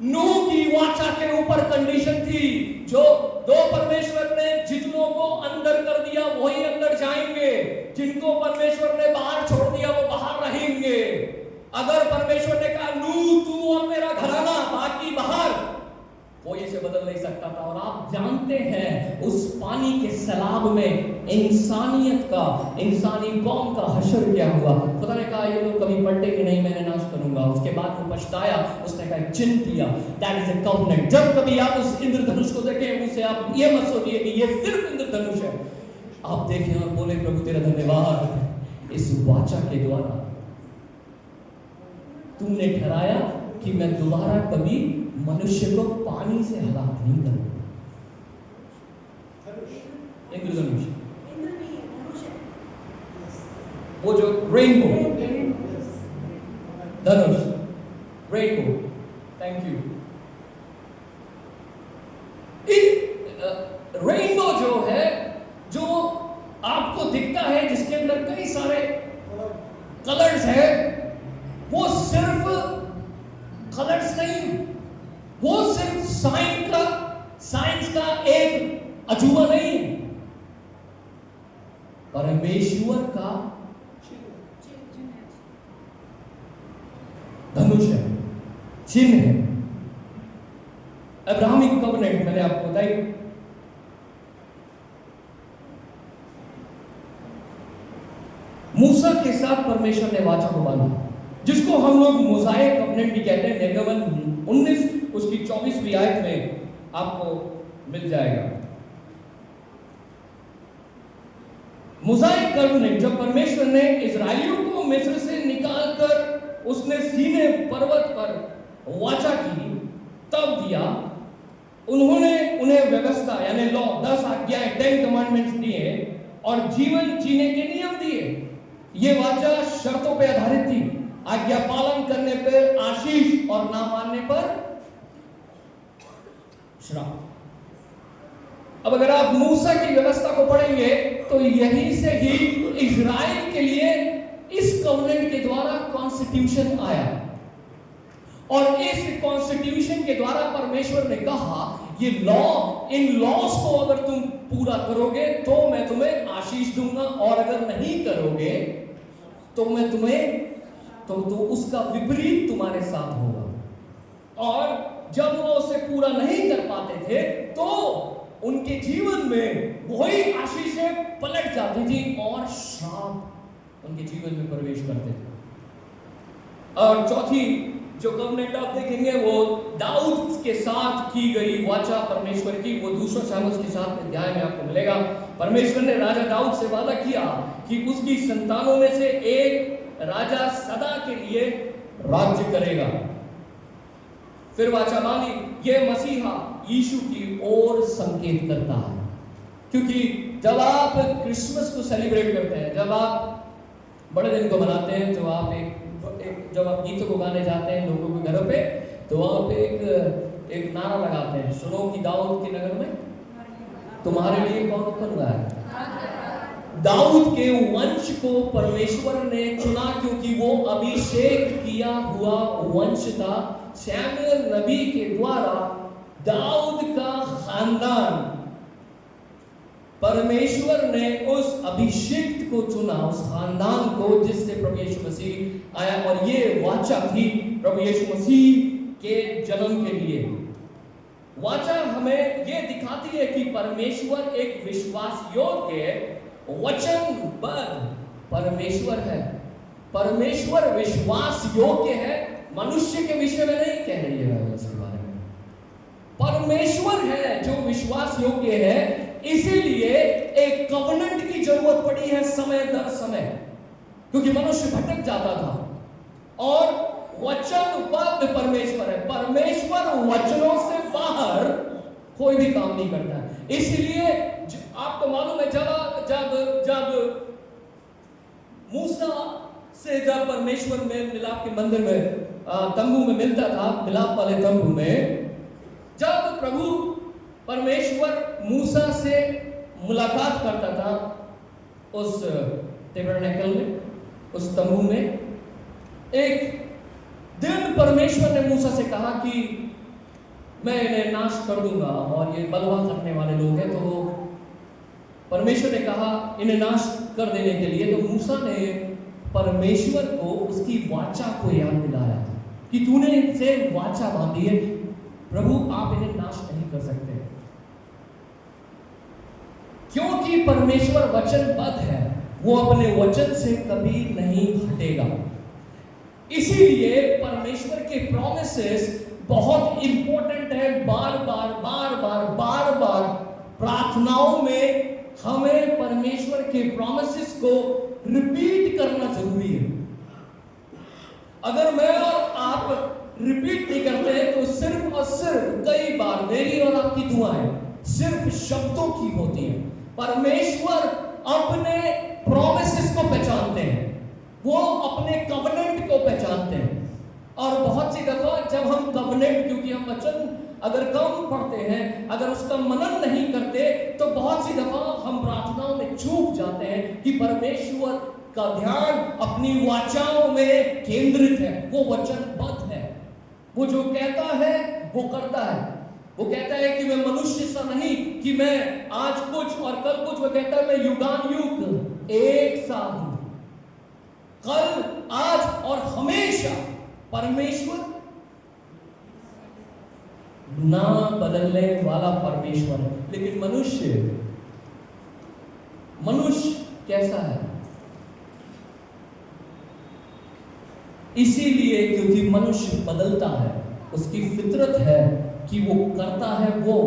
नूह की वाचा के ऊपर कंडीशन थी, जो दो परमेश्वर ने जितनों को अंदर कर दिया वही अंदर जाएंगे, जिनको परमेश्वर ने बाहर छोड़ दिया वो बाहर रहेंगे। अगर परमेश्वर ने कहा नूह तू और मेरा घराना बाकी बाहर, कोई इसे बदल नहीं सकता था। और आप जानते हैं उस पानी के सैलाब में इंसानियत का, इंसानी कौम का हश्र क्या हुआ। खुदा ने कहा ये लोग कभी पलटे कि नहीं, मैंने नाश करूंगा। उसके बाद वो पछताया, उसने कहा चिन्ह दिया, दैट इज ए कवनेंट। जब कभी आप उस इंद्रधनुष को देखें, उसे आप ये मत सोचिए कि ये सिर्फ इंद्रधनुष है। आप देखें और बोले प्रभु तेरा धन्यवाद, इस वाचा के द्वारा तुमने ठहराया कि मैं दोबारा कभी मनुष्य को पानी से हलाक नहीं करूंगा। इंद्रधनुष, वो जो rainbow, Dhanush, rainbow, thank you. Colours है, वो सिर्फ कलर्स नहीं, वो सिर्फ साइंस का एक अजूबा नहीं, परमेश्वर का धनुष है, चिन्ह है। अब्राहमिक कवनेंट मैंने आपको बताई, मूसा के साथ परमेश्वर ने वाचा को बांधा, जिसको हम लोग मोज़ाइक कवनेंट भी कहते हैं। निर्गमन 19 उसकी 24वीं आयत में आपको मिल जाएगा। मोज़ाइक कवनेंट जब परमेश्वर ने इजराइलियों को मिस्र से निकालकर उसने सीने पर्वत पर वाचा की, तब दिया। उन्होंने उन्हें व्यवस्था यानी लॉ, 10 आज्ञाएं, 10 कमांडमेंट्स दिए और जीवन जीने के नियम दिए। ये वाचा शर्तों पर आधारित थी। आज्ञा पालन करने पर आशीष और ना मानने पर श्राप। अब अगर आप मूसा की व्यवस्था को पढ़ेंगे तो यहीं से ही इजराइल के लिए इस कवनेंट के द्वारा कॉन्स्टिट्यूशन आया, और इस कॉन्स्टिट्यूशन के द्वारा परमेश्वर ने कहा ये लॉ, इन लॉस को अगर तुम पूरा करोगे तो मैं तुम्हें आशीष दूंगा, और अगर नहीं करोगे तो मैं तुम्हें तो उसका विपरीत तुम्हारे साथ होगा। और जब वो उसे पूरा नहीं कर पाते थे तो उनके जीवन में वही आशीषें पलट जाती थी और श्राप उनके जीवन में प्रवेश करते थे। और चौथी जो कवनेंट आप देखेंगे वो दाऊद के साथ की गई वाचा परमेश्वर की, वो दूसरा शमूएल के साथ अध्याय में आपको मिलेगा। परमेश्वर ने राजा दाऊद से वादा किया कि उसकी संतानों में से एक राजा सदा के लिए राज्य करेगा। फिर वाचा बानी, ये मसीहा यीशु की ओर संकेत करता है, क्योंकि जब आप क्रिसमस को सेलिब्रेट करते हैं, जब आप बड़े दिन को मनाते हैं, तो आप जब आप गीतों को गाने जाते हैं लोगों के घरों पे, तो आप एक नारा लगाते हैं, सुनो कि दाऊद के नगर में तुम्हारे लिए कौन उत्पन्न हुआ है। दाऊद के वंश को परमेश्वर ने चुना क्योंकि वो अभिषेक किया हुआ वंश था। शमूएल नबी के द्वारा दाऊद का खानदान, परमेश्वर ने उस अभिषेक को चुना, उस खानदान को जिससे प्रभु यीशु मसीह आया, और ये वाचा थी प्रभु यीशु मसीह के जन्म के लिए। वाचा हमें ये दिखाती है कि परमेश्वर एक विश्वास योग्य वचनबद्ध परमेश्वर है। परमेश्वर विश्वास योग्य है, मनुष्य के विषय में नहीं कह रही है इसके बारे में। परमेश्वर है जो विश्वास योग्य है, इसीलिए एक कवनेंट की जरूरत पड़ी है समय दर समय, क्योंकि मनुष्य भटक जाता था। और वचनबद्ध परमेश्वर है, परमेश्वर वचनों से बाहर कोई भी काम नहीं करता है। इसलिए आपको मालूम है जब मूसा से जब परमेश्वर में मिलाप के मंदिर में तंबू में मिलता था, मिलाप वाले तंबू में, जब प्रभु परमेश्वर मूसा से मुलाकात करता था उस टेबरनेकल में, उस तंबू में, एक दिन परमेश्वर ने मूसा से कहा कि मैं इन्हें नाश कर दूंगा, और ये बलवा करने वाले लोग हैं। तो परमेश्वर ने कहा इन्हें नाश कर देने के लिए, तो मूसा ने परमेश्वर को उसकी वाचा को याद दिलाया कि तूने इनसे वाचा बांधी है, प्रभु आप इन्हें नाश नहीं कर सकते, क्योंकि परमेश्वर वचनबद्ध है, वो अपने वचन से कभी नहीं हटेगा। इसीलिए परमेश्वर के प्रॉमिसेस बहुत इंपॉर्टेंट है। बार बार प्रार्थनाओं में हमें परमेश्वर के प्रॉमिसेस को रिपीट करना जरूरी है। अगर मैं और आप रिपीट नहीं करते हैं तो सिर्फ और सिर्फ कई बार मेरी और आपकी दुआएं सिर्फ शब्दों की होती हैं। परमेश्वर अपने प्रॉमिसेस को पहचानते हैं, वो अपने कवनेंट को पहचानते हैं। और बहुत सी दफा जब हम कवनेंट, क्योंकि हम वचन अगर कम पढ़ते हैं, अगर उसका मनन नहीं करते, तो बहुत सी दफा हम प्रार्थनाओं में चूक जाते हैं कि परमेश्वर का ध्यान अपनी वाचाओं में केंद्रित है। वो वचनबद्ध है। वो जो कहता है वो करता है। वो कहता है कि मैं मनुष्य सा नहीं कि मैं आज कुछ और कल कुछ। वो कहता है मैं युगानुयुग एक सा हूं। कल, आज और हमेशा परमेश्वर ना बदलने वाला परमेश्वर है। लेकिन मनुष्य कैसा है? इसीलिए क्योंकि मनुष्य बदलता है, उसकी फितरत है कि वो करता है वो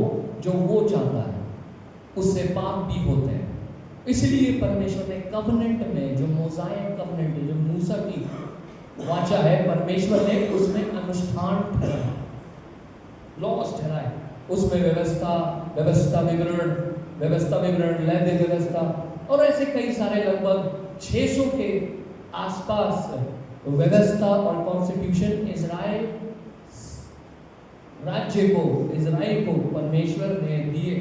जो वो चाहता है, उससे पाप भी होते हैं। इसलिए परमेश्वर ने कवनेंट में, जो मोज़ाइक कवनेंट है, जो मूसा की वाचा है, परमेश्वर ने उसमें अनुष्ठान ठहराया, लॉज ठहराए। उसमें व्यवस्था विवरण, लेवी व्यवस्था और ऐसे कई सारे लगभग 600 के आसपास व्यवस्था और कॉन्स्टिट्यूशन इजराइल को परमेश्वर ने दिए।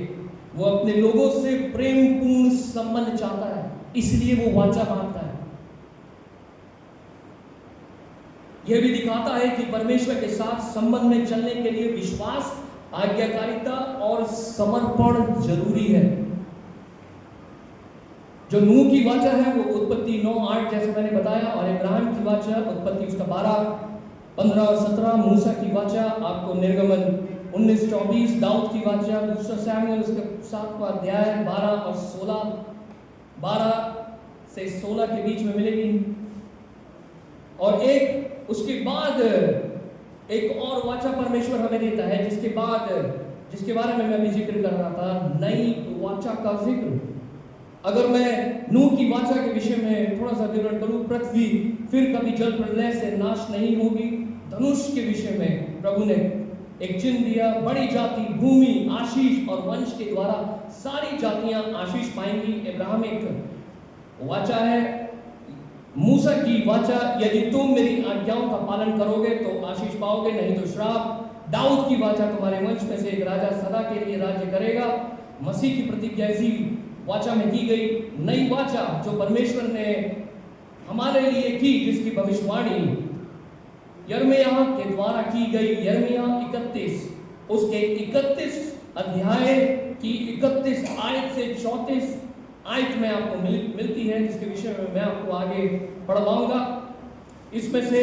वो अपने लोगों से प्रेमपूर्ण संबंध चाहता है, इसलिए वो वाचा बांधता है। यह भी दिखाता है कि परमेश्वर के साथ संबंध में चलने के लिए विश्वास, आज्ञाकारिता और समर्पण जरूरी है। जो नूह की वाचा है वो उत्पत्ति 9:8 जैसे मैंने बताया, और इब्राहिम की वाचा उत्पत्ति उसका 12, 15 और 17, मूसा की वाचा आपको निर्गमन 19:24, दाऊद की वाचा दूसरा शमूएल उसका 7वां अध्याय 12 और 16, 12 से 16 के बीच में मिलेगी। और एक उसके बाद एक और वाचा परमेश्वर हमें देता है, जिसके बारे में मैं भी जिक्र कर रहा था, नई वाचा का जिक्र। अगर मैं नूह की वाचा के विषय में थोड़ा सा विवरण करूं, पृथ्वी फिर कभी जल प्रलय से नाश नहीं होगी। धनुष के विषय में प्रभु ने एक चिन्ह दिया, बड़ी जाति, भूमि, आशीष और वंश के द्वारा सारी जातियां आशीष पाएंगी। इब्राहिमिक वाचा है। मूसा की वाचा, यदि तुम मेरी आज्ञाओं का पालन करोगे तो आशीष पाओगे, नहीं तो श्राप। दाऊद की वाचा, तुम्हारे वंश में से एक राजा सदा के लिए राज्य करेगा। मसीह की प्रतिज्ञा इसी वाचा में की गई। नई वाचा जो परमेश्वर ने हमारे लिए की, जिसकी भविष्यवाणी यिर्मयाह के द्वारा की गई। यिर्मयाह 31 उसके 31 अध्याय की 31 आयत से 34 आयत में आपको मिलती है, जिसके विषय में मैं आपको आगे पढ़वाऊंगा। इसमें से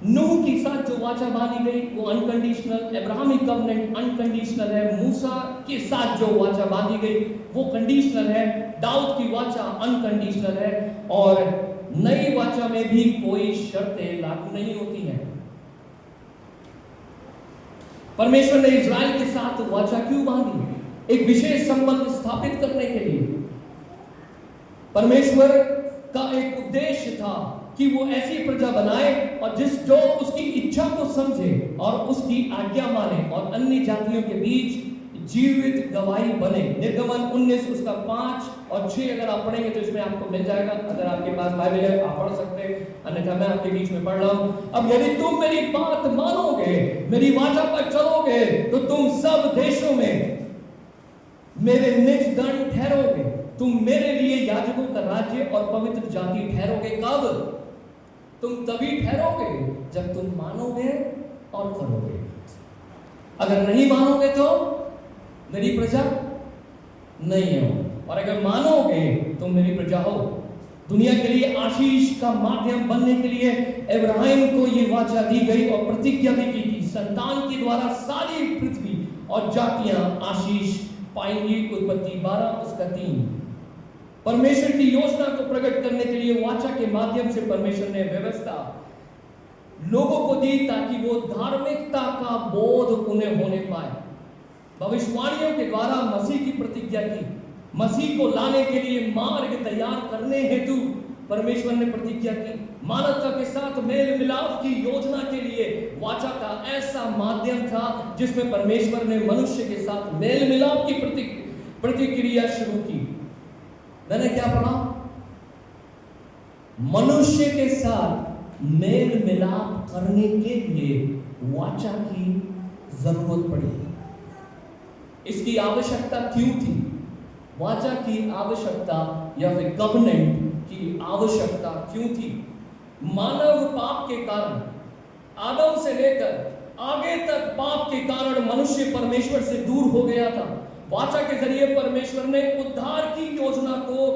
नूह के साथ जो वाचा बांधी गई वो अनकंडीशनल, अब्राहमिक कवनेंट अनकंडीशनल है। मूसा के साथ जो वाचा बांधी गई वो कंडीशनल है। दाऊद की वाचा अनकंडीशनल है। और नई वाचा में भी कोई शर्तें लागू नहीं होती हैं। परमेश्वर ने इजराइल के साथ वाचा क्यों बांधी? एक विशेष संबंध स्थापित करने के लिए। परमेश्वर का एक उद्देश्य था कि वो ऐसी प्रजा बनाए और जो उसकी इच्छा को समझे और उसकी आज्ञा माने और अन्य जातियों के बीच जीवित गवाही बने। निर्गमन 19 उसका 5 और 6 अगर आप पढ़ेंगे तो इसमें आपको मिल जाएगा। अगर आपके पास बाइबल है आप पढ़ सकते हैं, अन्यथा मैं आपके बीच में पढ़ रहा हूं। अब यदि तुम मेरी बात मानोगे, मेरी वाचा पर चलोगे, तो तुम सब देशों में मेरे निज दंड ठहरोगे। तुम मेरे लिए याजकों का राज्य और पवित्र जाति ठहरोगे। कब? तुम तभी ठहरोगे जब तुम मानोगे और करोगे। अगर नहीं मानोगे तो मेरी प्रजा नहीं हो, और अगर मानोगे तो मेरी प्रजा हो। दुनिया के लिए आशीष का माध्यम बनने के लिए इब्राहिम को ये वाचा दी गई और प्रतिज्ञा भी की थी, संतान के द्वारा सारी पृथ्वी और जातियां आशीष पाएंगी। उत्पत्ति 12 उसका 3। परमेश्वर की योजना को प्रकट करने के लिए वाचा के माध्यम से परमेश्वर ने व्यवस्था लोगों को दी ताकि वो धार्मिकता का बोध उन्हें होने पाए। भविष्यवाणियों के द्वारा मसीह की प्रतिज्ञा की। मसीह को लाने के लिए मार्ग तैयार करने हेतु परमेश्वर ने प्रतिज्ञा की। मानवता के साथ मेल मिलाप की योजना के लिए वाचा का ऐसा माध्यम था जिसमें परमेश्वर ने मनुष्य के साथ मेल मिलाप की प्रतिक्रिया शुरू की। मैंने क्या पढ़ा? मनुष्य के साथ मेल मिलाप करने के लिए वाचा की जरूरत पड़ी। इसकी आवश्यकता क्यों थी? वाचा की आवश्यकता या फिर कवनेंट की आवश्यकता क्यों थी। मानव पाप के कारण, आदम से लेकर आगे तक पाप के कारण मनुष्य परमेश्वर से दूर हो गया था। वाचा के जरिए परमेश्वर ने उद्धार की योजना को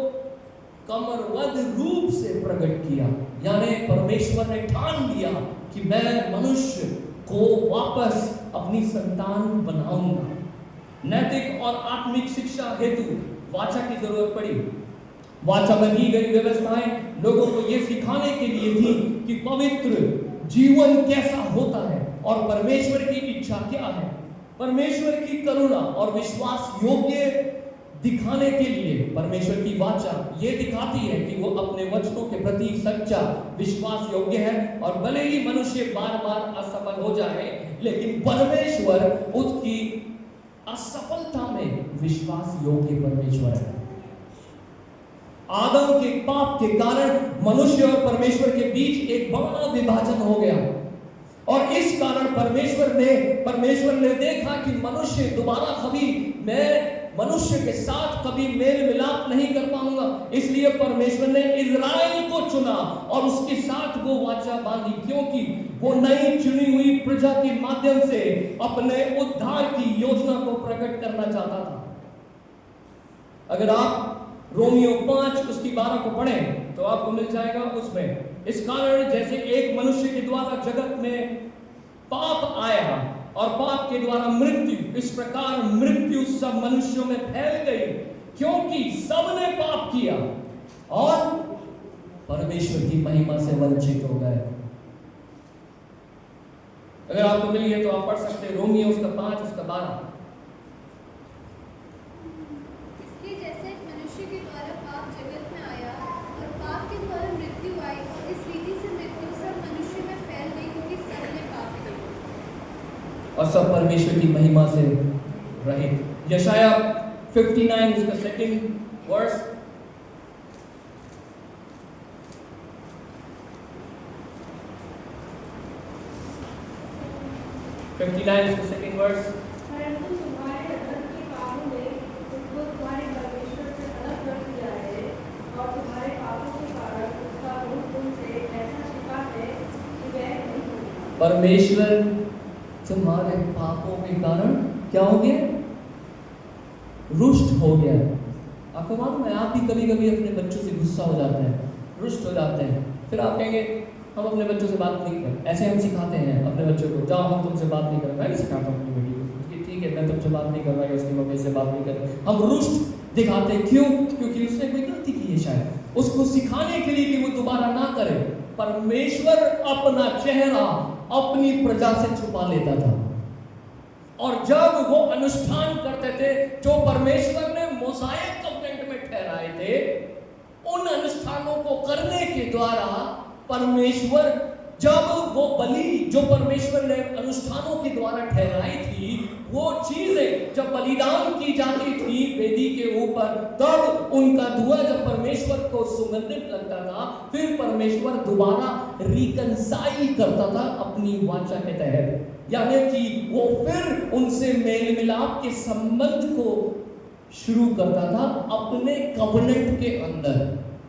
कमरबद्ध रूप से प्रकट किया, यानी परमेश्वर ने ठान लिया कि मैं मनुष्य को वापस अपनी संतान बनाऊंगा। नैतिक और आत्मिक शिक्षा हेतु वाचा की जरूरत पड़ी। वाचा में दी गई व्यवस्थाएं लोगों को यह सिखाने के लिए थी कि पवित्र जीवन कैसा होता है और परमेश्वर की इच्छा क्या है। परमेश्वर की करुणा और विश्वास योग्य दिखाने के लिए परमेश्वर की वाचा ये दिखाती है कि वो अपने वचनों के प्रति सच्चा विश्वास योग्य है, और भले ही मनुष्य बार बार असफल हो जाए लेकिन परमेश्वर उसकी असफलता में विश्वास योग्य परमेश्वर है। आदम के पाप के कारण मनुष्य और परमेश्वर के बीच एक बड़ा विभाजन हो गया, और इस कारण परमेश्वर ने देखा कि मनुष्य दोबारा कभी मैं मनुष्य के साथ कभी मेल मिलाप नहीं कर पाऊंगा, इसलिए परमेश्वर ने इज़राइल को चुना और उसके साथ वो वाचा बांधी, क्योंकि वो नई चुनी हुई प्रजा के माध्यम से अपने उद्धार की योजना को प्रकट करना चाहता था। अगर आप रोमियो 5 उसकी 12 को पढ़ें तो आपको मिल जाएगा उसमें, इस कारण जैसे एक मनुष्य के द्वारा जगत में पाप आया और पाप के द्वारा मृत्यु, इस प्रकार मृत्यु सब मनुष्यों में फैल गई, क्योंकि सबने पाप किया और परमेश्वर की महिमा से वंचित हो गए। अगर आपको मिली है तो आप पढ़ सकते हैं रोमियो उसका 5 उसका 12। इसलिए जैसे मनुष्य के द्वारा पाप जगत में आया और पाप के द्वारा मृत्यु आई, और इस रीति से मृत्यु सब मनुष्य में फैल गई, क्योंकि सबने पाप किया और सब परमेश्वर की महिमा से रहित। यशाया 59 उसका 2nd वर्स, परंतु तुम्हारे अधर्म के पापों ने तुमको तुम्हारे परमेश्वर से अलग कर दिया है, और तुम्हारे पापों के कारण उसका रूप तुमसे ऐसा छिपा है कि वह नहीं सुनता। परमेश्वर तुम्हारे पापों के कारण क्या हो गया? रुष्ट हो गया। आपको मालूम है, आप भी कभी कभी अपने बच्चों से गुस्सा हो जाते हैं, रुष्ट हो जाते हैं, फिर आप कहेंगे हम अपने बच्चों से बात नहीं करें। ऐसे हम सिखाते हैं अपने बच्चों को, जाओ हम तुमसे बात नहीं करें। मैं नहीं सिखाता हूँ अपनी बेटी को कि ठीक है मैं तुमसे बात नहीं कर रहा है, उसकी मम्मी से बात नहीं कर रहा। हम रुष्ट दिखाते हैं, क्यों? क्योंकि उसने कोई गलती की है, शायद उसको सिखाने के लिए कि वो दोबारा ना करे। परमेश्वर अपना चेहरा अपनी प्रजा से छुपा लेता था, और जब वो अनुष्ठान करते थे जो परमेश्वर ने मोसाइक कवनेंट में ठहराए थे, उन अनुष्ठानों को करने के द्वारा परमेश्वर, जब वो बलि जो परमेश्वर ने अनुष्ठानों के द्वारा ठहराई थी, वो चीजें जब बलिदान की जाती थी वेदी के ऊपर, तब उनका धुआं जब परमेश्वर को सुगंधित लगता था, फिर परमेश्वर दोबारा रिकंसाइल करता था अपनी वाचा के तहत, यानी कि वो फिर उनसे मेल मिलाप के संबंध को शुरू करता था अपने कवनेंट के अंदर,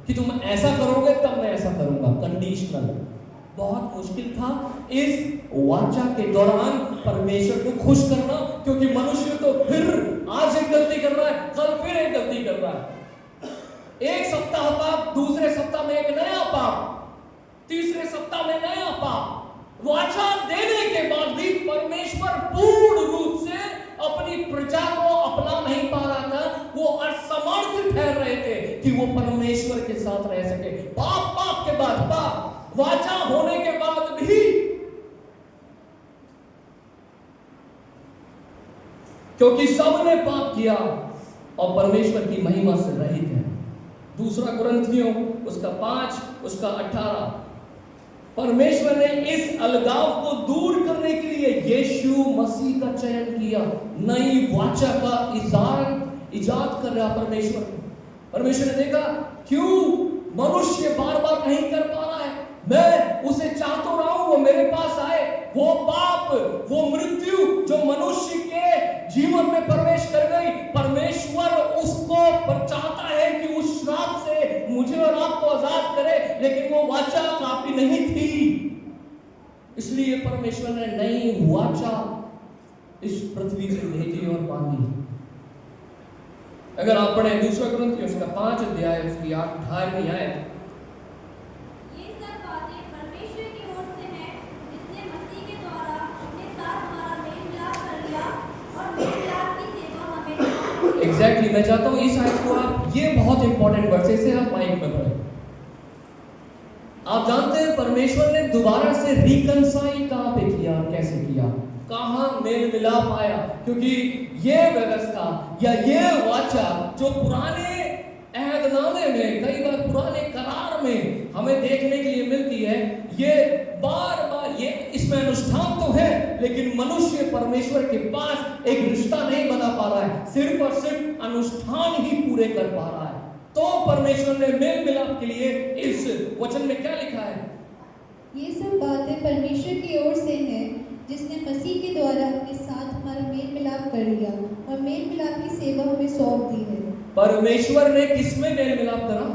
कि तुम ऐसा करोगे तब मैं ऐसा करूंगा। कंडीशनल। बहुत मुश्किल था इस वाचा के दौरान परमेश्वर को खुश करना, क्योंकि मनुष्य तो फिर आज एक गलती कर रहा है, कल फिर एक गलती कर रहा है। एक सप्ताह पाप, दूसरे सप्ताह में एक नया पाप, तीसरे सप्ताह में नया पाप। वाचा देने के बाद भी परमेश्वर पूर्ण रूप से अपनी प्रजा को अपना नहीं पा रहा था। वो असमर्थ ठहर रहे थे कि वो परमेश्वर के साथ रह सके। पाप के बाद पाप, वाचा होने के बाद भी, क्योंकि सबने पाप किया और परमेश्वर की महिमा से रहित है। दूसरा कुरिन्थियों उसका 5 उसका 18, परमेश्वर ने इस अलगाव को दूर करने के लिए यीशु मसीह का चयन किया, नई वाचा का इजाद कर रहा परमेश्वर ने देखा क्यों मनुष्य बार बार नहीं कर पा रहा है, मैं उसे चाह तो रहा हूं वो मेरे पास आए। वो पाप, वो मृत्यु जो मनुष्य के जीवन में प्रवेश कर गई, परमेश्वर उसको चाहता है कि उस श्राप से मुझे और आपको लेकिन वो वाचा काफी नहीं थी, इसलिए परमेश्वर ने नई वाचा इस पृथ्वी पे भेजी और बांधी। अगर आप पढ़े दूसरा कुरिन्थियों उसका 5 अध्याय उसकी 18वीं आयत, ये सब बातें परमेश्वर की ओर से हैं, जिसने मसीह के द्वारा अपने साथ हमारा मेल मिलाप कर लिया और मेल मिलाप की सेवा हमें एग्जैक्टली मैं चाहता हूं इस आयत को आप, ये बहुत इंपॉर्टेंट वर्ड है, इसे आप माइंड में पढ़ें। आप जानते हैं परमेश्वर ने दोबारा से रिकंसाइल कहां पे किया और कैसे किया, कहां मेल मिलाप आया, क्योंकि ये व्यवस्था या ये वाचा जो पुराने अहदनामे में, कई बार पुराने करार में हमें देखने के लिए मिलती है, ये बार बार ये इसमें अनुष्ठान तो है, लेकिन मनुष्य परमेश्वर के पास एक रिश्ता नहीं बना पा रहा है, सिर्फ और सिर्फ अनुष्ठान ही पूरे कर पा रहा है। तो परमेश्वर ने मेल मिलाप के लिए इस वचन में क्या लिखा है? ये सब बातें परमेश्वर की ओर से हैं, जिसने मसीह के द्वारा अपने साथ हमारा मेल मिलाप कर लिया और मेल मिलाप की सेवा हमें सौंप दी है। परमेश्वर ने किसमें मेल मिलाप करा?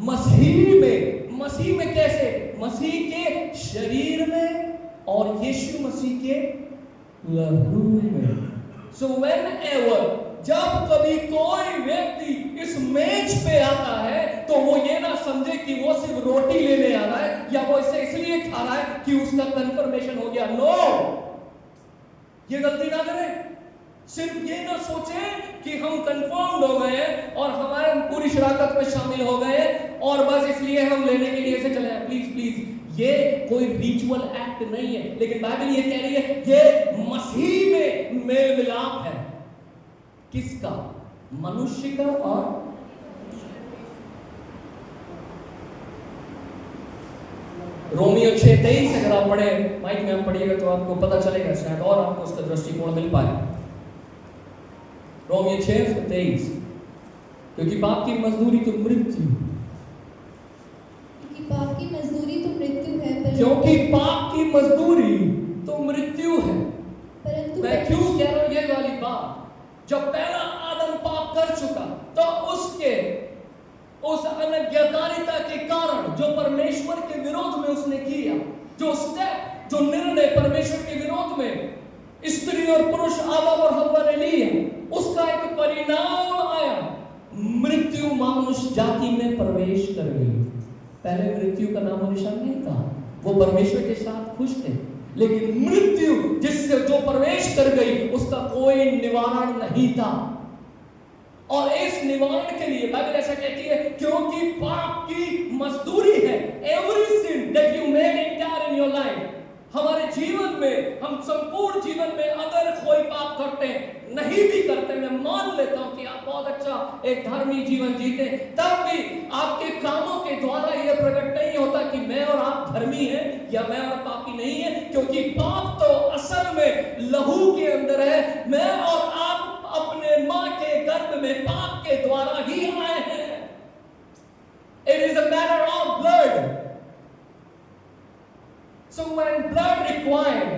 मसीह में। मसीह में कैसे? मसीह के शरीर में और यीशु मसीह के लहू में। सो व्हेनेवर, जब कभी कोई व्यक्ति इस मेज पे आता है तो वो ये ना समझे कि वो सिर्फ रोटी लेने आ रहा है या वो इसे इसलिए खा रहा है कि उसका कंफर्मेशन हो गया। नो, ये गलती ना करें। सिर्फ ये ना सोचे कि हम कंफर्म्ड हो गए हैं और हमारे पूरी शराकत में शामिल हो गए और बस इसलिए हम लेने के लिए ऐसे चले हैं। प्लीज प्लीज, ये कोई रिचुअल एक्ट नहीं है, लेकिन बाइबल ये कह रही है ये मसीह में मेल मिलाप है। किसका? मनुष्य का। और रोमियो 6:23 अगर आप पढ़े, माइक में आप पढ़िएगा तो आपको पता चलेगा शायद और आपको उसका दृष्टिकोण मिल पाए। रोमियो 6:23, क्योंकि पाप की मजदूरी तो मृत्यु, क्योंकि पाप की मजदूरी तो मृत्यु है, क्योंकि पाप की मजदूरी तो मृत्यु है। परंतु मैं क्यों कह रहा हूं ये वाली बात? जब पहला आदम पाप कर चुका तो उसके उस अनज्ञाकारिता के कारण जो परमेश्वर के विरोध में उसने किया, जो स्टेप, जो निर्णय परमेश्वर के विरोध में स्त्री और पुरुष आदम और हव्वा ने लिए, उसका एक परिणाम आया। मृत्यु मानुष जाति में प्रवेश कर गई। पहले मृत्यु का नामो निशान नहीं था, वो परमेश्वर के साथ खुश थे, लेकिन मृत्यु जिससे जो प्रवेश कर गई उसका कोई निवारण नहीं था। और इस निवारण के लिए बाइबल ऐसा कहती है, क्योंकि पाप की मजदूरी है, every sin that you made entire in your life, हमारे जीवन में, हम संपूर्ण जीवन में अगर कोई पाप करते हैं, नहीं भी करते, मैं मान लेता हूं कि आप बहुत अच्छा एक धार्मिक जीवन जीते, तब भी आपके कामों के द्वारा यह प्रकट नहीं होता कि मैं और आप धर्मी हैं या मैं और पापी नहीं है, क्योंकि पाप तो असल में लहू के अंदर है। मैं और आप अपने मां के गर्भ में पाप के द्वारा ही आए हैं। It is a matter of blood. So when blood required,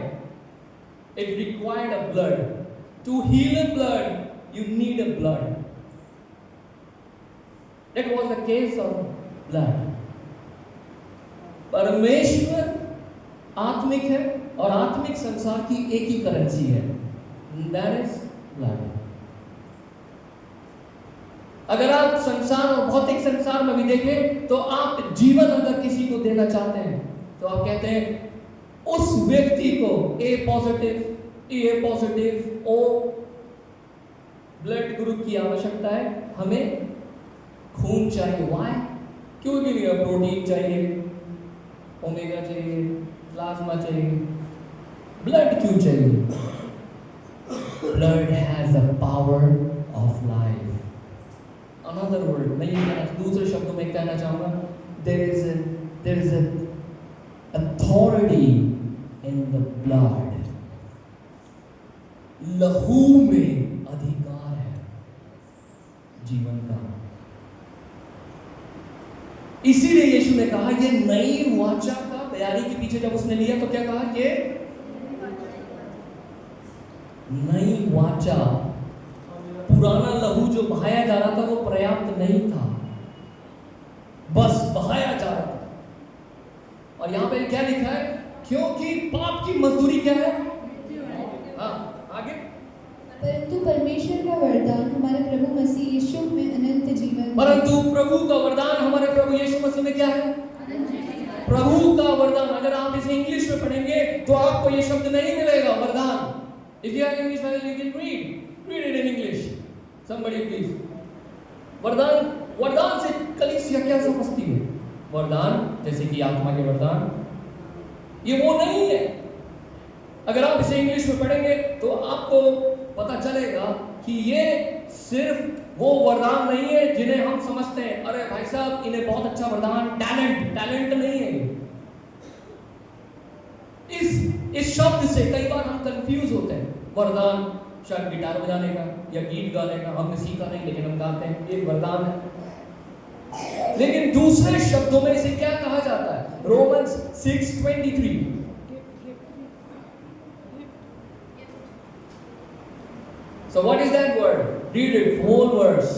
it required a blood. To heal a blood, you need a blood. That was the case of blood. परमेश्वर आत्मिक है और आत्मिक संसार की एक ही करेंसी है, that is blood. अगर आप संसार और भौतिक संसार में भी देखें तो आप जीवन अगर किसी को देना चाहते हैं तो आप कहते हैं उस व्यक्ति को ए पॉजिटिव ओ ब्लड ग्रुप की आवश्यकता है, हमें खून चाहिए। वाई? क्यों भी नहीं? प्रोटीन चाहिए, ओमेगा चाहिए, प्लाज्मा चाहिए, ब्लड क्यों चाहिए? Blood has the power of life. Another word, मैं ये दूसरे शब्दों में कहना चाहूंगा, there is a authority in the blood. लहू में अधिकार है जीवन का। इसीलिए यीशु ने कहा ये नई वाचा का तैयारी के पीछे जब उसने लिया तो क्या कहा? ये नई वाचा। पुराना लहू जो बहाया जा रहा था वो पर्याप्त नहीं था, बस बहाया जा रहा था। और यहां पे क्या लिखा है? क्योंकि पाप की मजदूरी क्या है? हाँ, आगे। परंतु परमेश्वर का वरदान हमारे प्रभु मसीह यीशु में अनंत जीवन। परंतु प्रभु का वरदान हमारे प्रभु यीशु मसीह में क्या है? प्रभु का वरदान। अगर आप इसे इंग्लिश में पढ़ेंगे तो आपको ये शब्द नहीं मिलेगा, वरदान। If you have English Bible, you can read it in English. Somebody please. वरदान से कलीसिया क्या समझती है? वरदान जैसे कि आत्मा के वरदान, ये वो नहीं है। अगर आप इसे इंग्लिश में पढ़ेंगे तो आपको पता चलेगा कि ये सिर्फ वो वरदान नहीं है जिन्हें हम समझते हैं, अरे भाई साहब इन्हें बहुत अच्छा वरदान, टैलेंट नहीं है। इस शब्द से कई बार हम कंफ्यूज होते हैं। वरदान शायद गिटार बजाने का या गीत गाने का, हमने सीखा नहीं लेकिन हम गाते हैं, ये वरदान है। लेकिन दूसरे शब्दों में इसे क्या कहा जाता है? Romans 6:23। So what is that word? Read it, whole verse.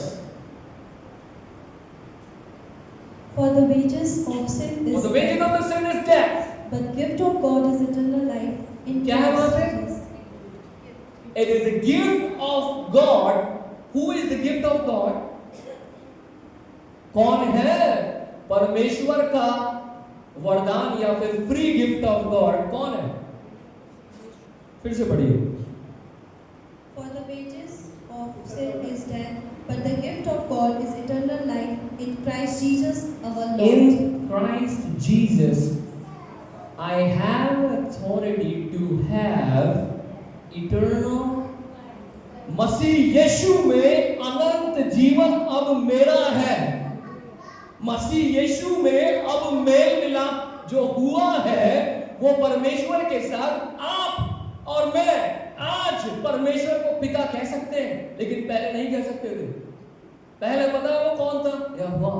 For the wages of sin For is the wages of the sin is death. but gift of God is eternal life in क्या है वहां पे? Jesus. It is a gift of God. Who is the gift of God? कौन है? परमेश्वर का वरदान या फिर फ्री गिफ्ट ऑफ गॉड कौन है? फिर से पढ़िए। For the wages of sin is death, but the gift of God is eternal life in Christ Jesus our Lord. In Christ Jesus, I have authority to have eternal। मसीह यीशु में अनंत जीवन अब मेरा है। मसीह यीशु में अब मेल मिलाप जो हुआ है वो परमेश्वर के साथ आप और मैं आज परमेश्वर को पिता कह सकते हैं, लेकिन पहले नहीं कह सकते थे। पहले पता है वो कौन था? यहोवा।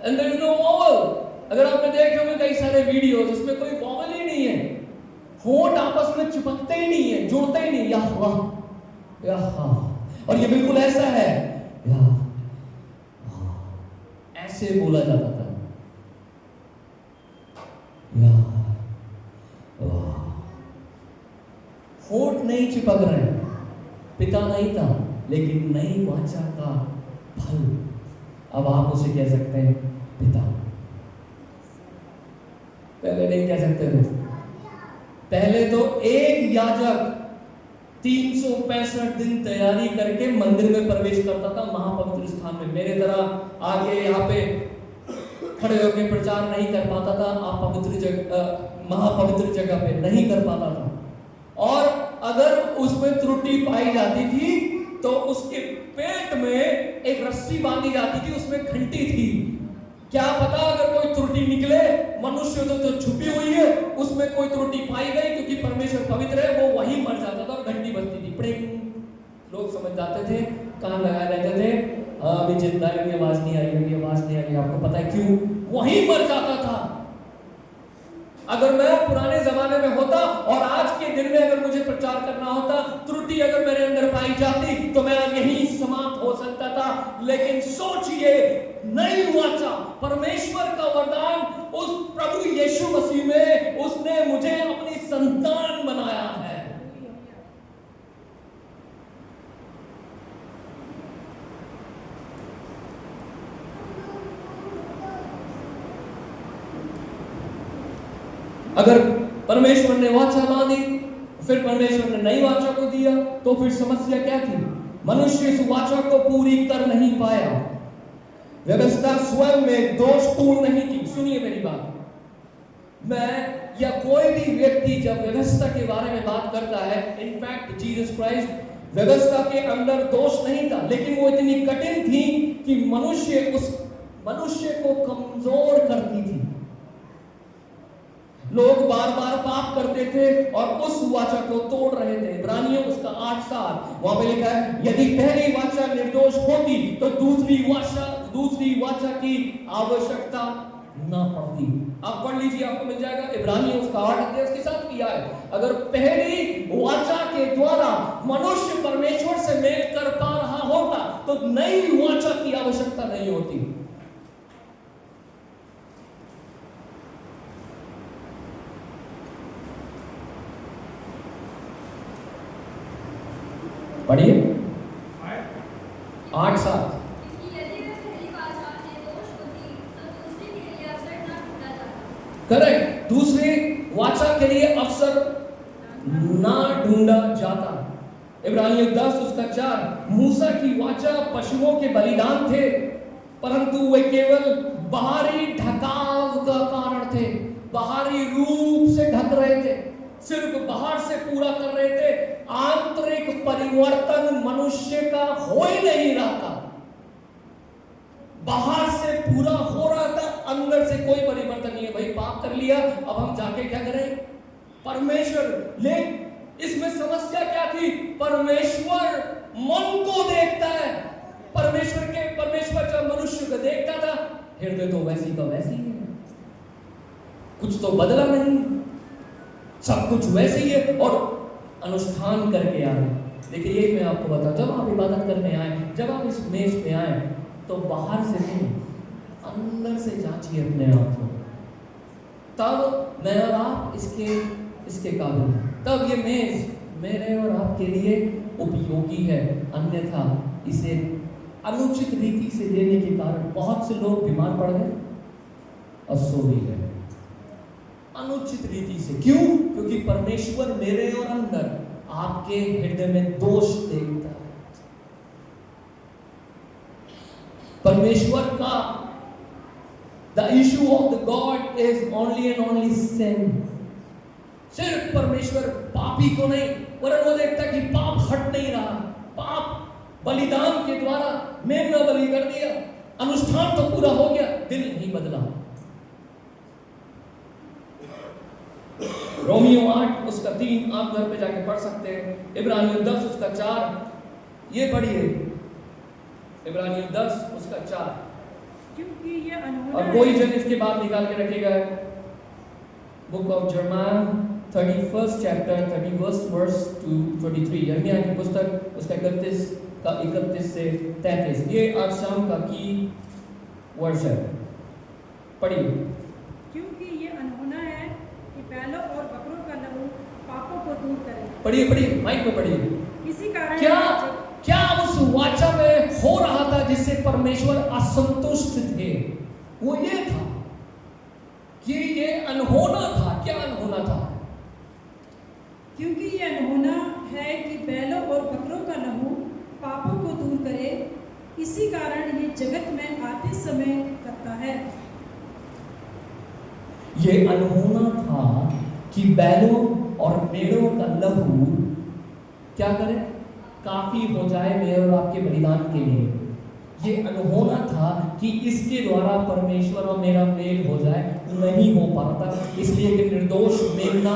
And there is no vowel। अगर आपने देखे होंगे कई सारे वीडियोस, उसमें कोई वॉवल ही नहीं है, होंठ आपस में चिपकते ही नहीं है, जुड़ते ही नहीं। यहोवा, यहोवा। और ये बिल्कुल ऐसा है, ऐसे बोला जाता था। होंठ नहीं चिपक रहे, पिता नहीं था, लेकिन नई वाचा का फल अब आप उसे कह सकते हैं पिता। पहले नहीं कह सकते थे। पहले तो एक याजक 365 दिन तैयारी करके मंदिर में प्रवेश करता था, महापवित्र स्थान में। मेरे तरह आगे यहाँ पे खड़े होकर प्रचार नहीं कर पाता था, आप पवित्र जगह, महापवित्र जगह पे नहीं कर पाता था। और अगर उसमें त्रुटि पाई जाती थी तो उसके पेट में एक रस्सी बांधी जाती थी, उसमें घंटी थी। क्या पता अगर कोई त्रुटि निकले, मनुष्य तो छुपी हुई है, उसमें कोई त्रुटि पाई गई, क्योंकि परमेश्वर पवित्र है, वो वहीं मर जाता था और घंटी बजती थी, प्रिंग। लोग समझ जाते थे, कान लगाए रहते थे, अभी जिंदा है, आवाज नहीं आएगी, आवाज नहीं आएगी। आपको पता है क्यों? वहीं मर जाता था। अगर मैं पुराने जमाने में होता और आज के दिन में अगर मुझे प्रचार करना होता, त्रुटि अगर मेरे अंदर पाई जाती तो मैं यहीं समाप्त हो सकता था। लेकिन सोचिए, नई वाचा, परमेश्वर का वरदान उस प्रभु यीशु मसीह में, उसने मुझे अपनी संतान बनाया है। अगर परमेश्वर ने वाचा बांधी, फिर परमेश्वर ने नई वाचा को दिया, तो फिर समस्या क्या थी? मनुष्य इस वाचा को पूरी कर नहीं पाया। व्यवस्था स्वयं में दोषपूर्ण नहीं थी। सुनिए मेरी बात, मैं या कोई भी व्यक्ति जब व्यवस्था के बारे में बात करता है, इनफैक्ट जीसस क्राइस्ट, व्यवस्था के अंदर दोष नहीं था, लेकिन वो इतनी कठिन थी कि मनुष्य को कमजोर करती थी। लोग बार बार पाप करते थे और उस वाचा को तोड़ रहे थे। इब्रानियों उसका 8:7 वहां पे लिखा है, यदि पहली वाचा निर्दोष होती तो दूसरी वाचा की आवश्यकता ना पड़ती। आप पढ़ लीजिए, आपको मिल जाएगा। इब्रानियों उसका 8 के साथ किया है। अगर पहली वाचा के द्वारा मनुष्य परमेश्वर से मेल कर पा रहा होता तो नई वाचा की आवश्यकता नहीं होती। पढ़िए 8-7। कि यदि वह पहली वाचा निर्दोष होती तो दूसरी के लिए अवसर न ढूंढा जाता। करेक्ट, दूसरी वाचा के लिए अवसर ना ढूंढा जाता। इब्रानियों 10:4, मूसा की वाचा पशुओं के बलिदान थे, परंतु वे केवल बाहरी ढकाव का कारण थे, बाहरी रूप से ढक रहे थे, सिर्फ बाहर से पूरा कर रहे थे। आंतरिक परिवर्तन मनुष्य का हो ही नहीं रहा था। बाहर से पूरा हो रहा था, अंदर से कोई परिवर्तन नहीं है। भाई पाप कर लिया, अब हम जाके क्या करें? परमेश्वर ले। इसमें समस्या क्या थी? परमेश्वर मन को देखता है। परमेश्वर जब मनुष्य को देखता था, हृदय तो वैसी का वैसी ही है, कुछ तो बदला नहीं, सब कुछ वैसे ही है। और अनुष्ठान करके आ रहे। देखिए यही मैं आपको बता, जब आप इबादत करने आए, जब आप इस मेज पे आए, तो बाहर से नहीं, अंदर से जांचिए अपने आप को, तब मैं और आप इसके काबिल हैं। तब ये मेज मेरे और आपके लिए उपयोगी है। अन्यथा इसे अनुचित रीति से लेने के कारण बहुत से लोग बीमार पड़ गए और सो भी गए, अनुचित रीति से। क्यों? क्योंकि परमेश्वर मेरे और अंदर आपके हृदय में दोष देखता है। परमेश्वर का the issue of the God is only and only sin. सिर्फ परमेश्वर पापी को नहीं, वरन वो देखता कि पाप हट नहीं रहा, पाप बलिदान के द्वारा मेमना बलि कर दिया, अनुष्ठान तो पूरा हो गया, दिल नहीं बदला। रोमियो 8:3 आप घर पे जाके पढ़ सकते हैं। इब्रानियों 10:4 ये पढ़िए, इब्रानियों 10:4। क्योंकि ये अनहोना और कोई जन इसके बाद निकाल के रखेगा book of Jeremiah 31st chapter 30 verse to 23, यर्मिया की पुस्तक उसका 31 से 33। ये आज शाम का की वर्ष है, पढ़िए। क्योंकि ये अनहोना है कि बैलों और बकरों का लहू पापों को दूर करे। पढ़िए माइक में पढ़िए। इसी कारण क्या उस वाचा में हो रहा था जिससे परमेश्वर असंतुष्ट थे? वो ये था कि ये अनहोना था। क्या अनहोना था? क्योंकि ये अनहोना है कि बैलों और बकरों का लहू पापों को दूर करे, इसी कारण ये जगत में आते समय करता है। ये अनहोना था कि बैलों और मेढ़ों का लहू क्या करे? काफी हो जाए मेरे और आपके बलिदान के लिए। ये अनहोना था कि इसके द्वारा परमेश्वर और मेरा मेल हो जाए, नहीं हो पाता, इसलिए कि निर्दोष मेमना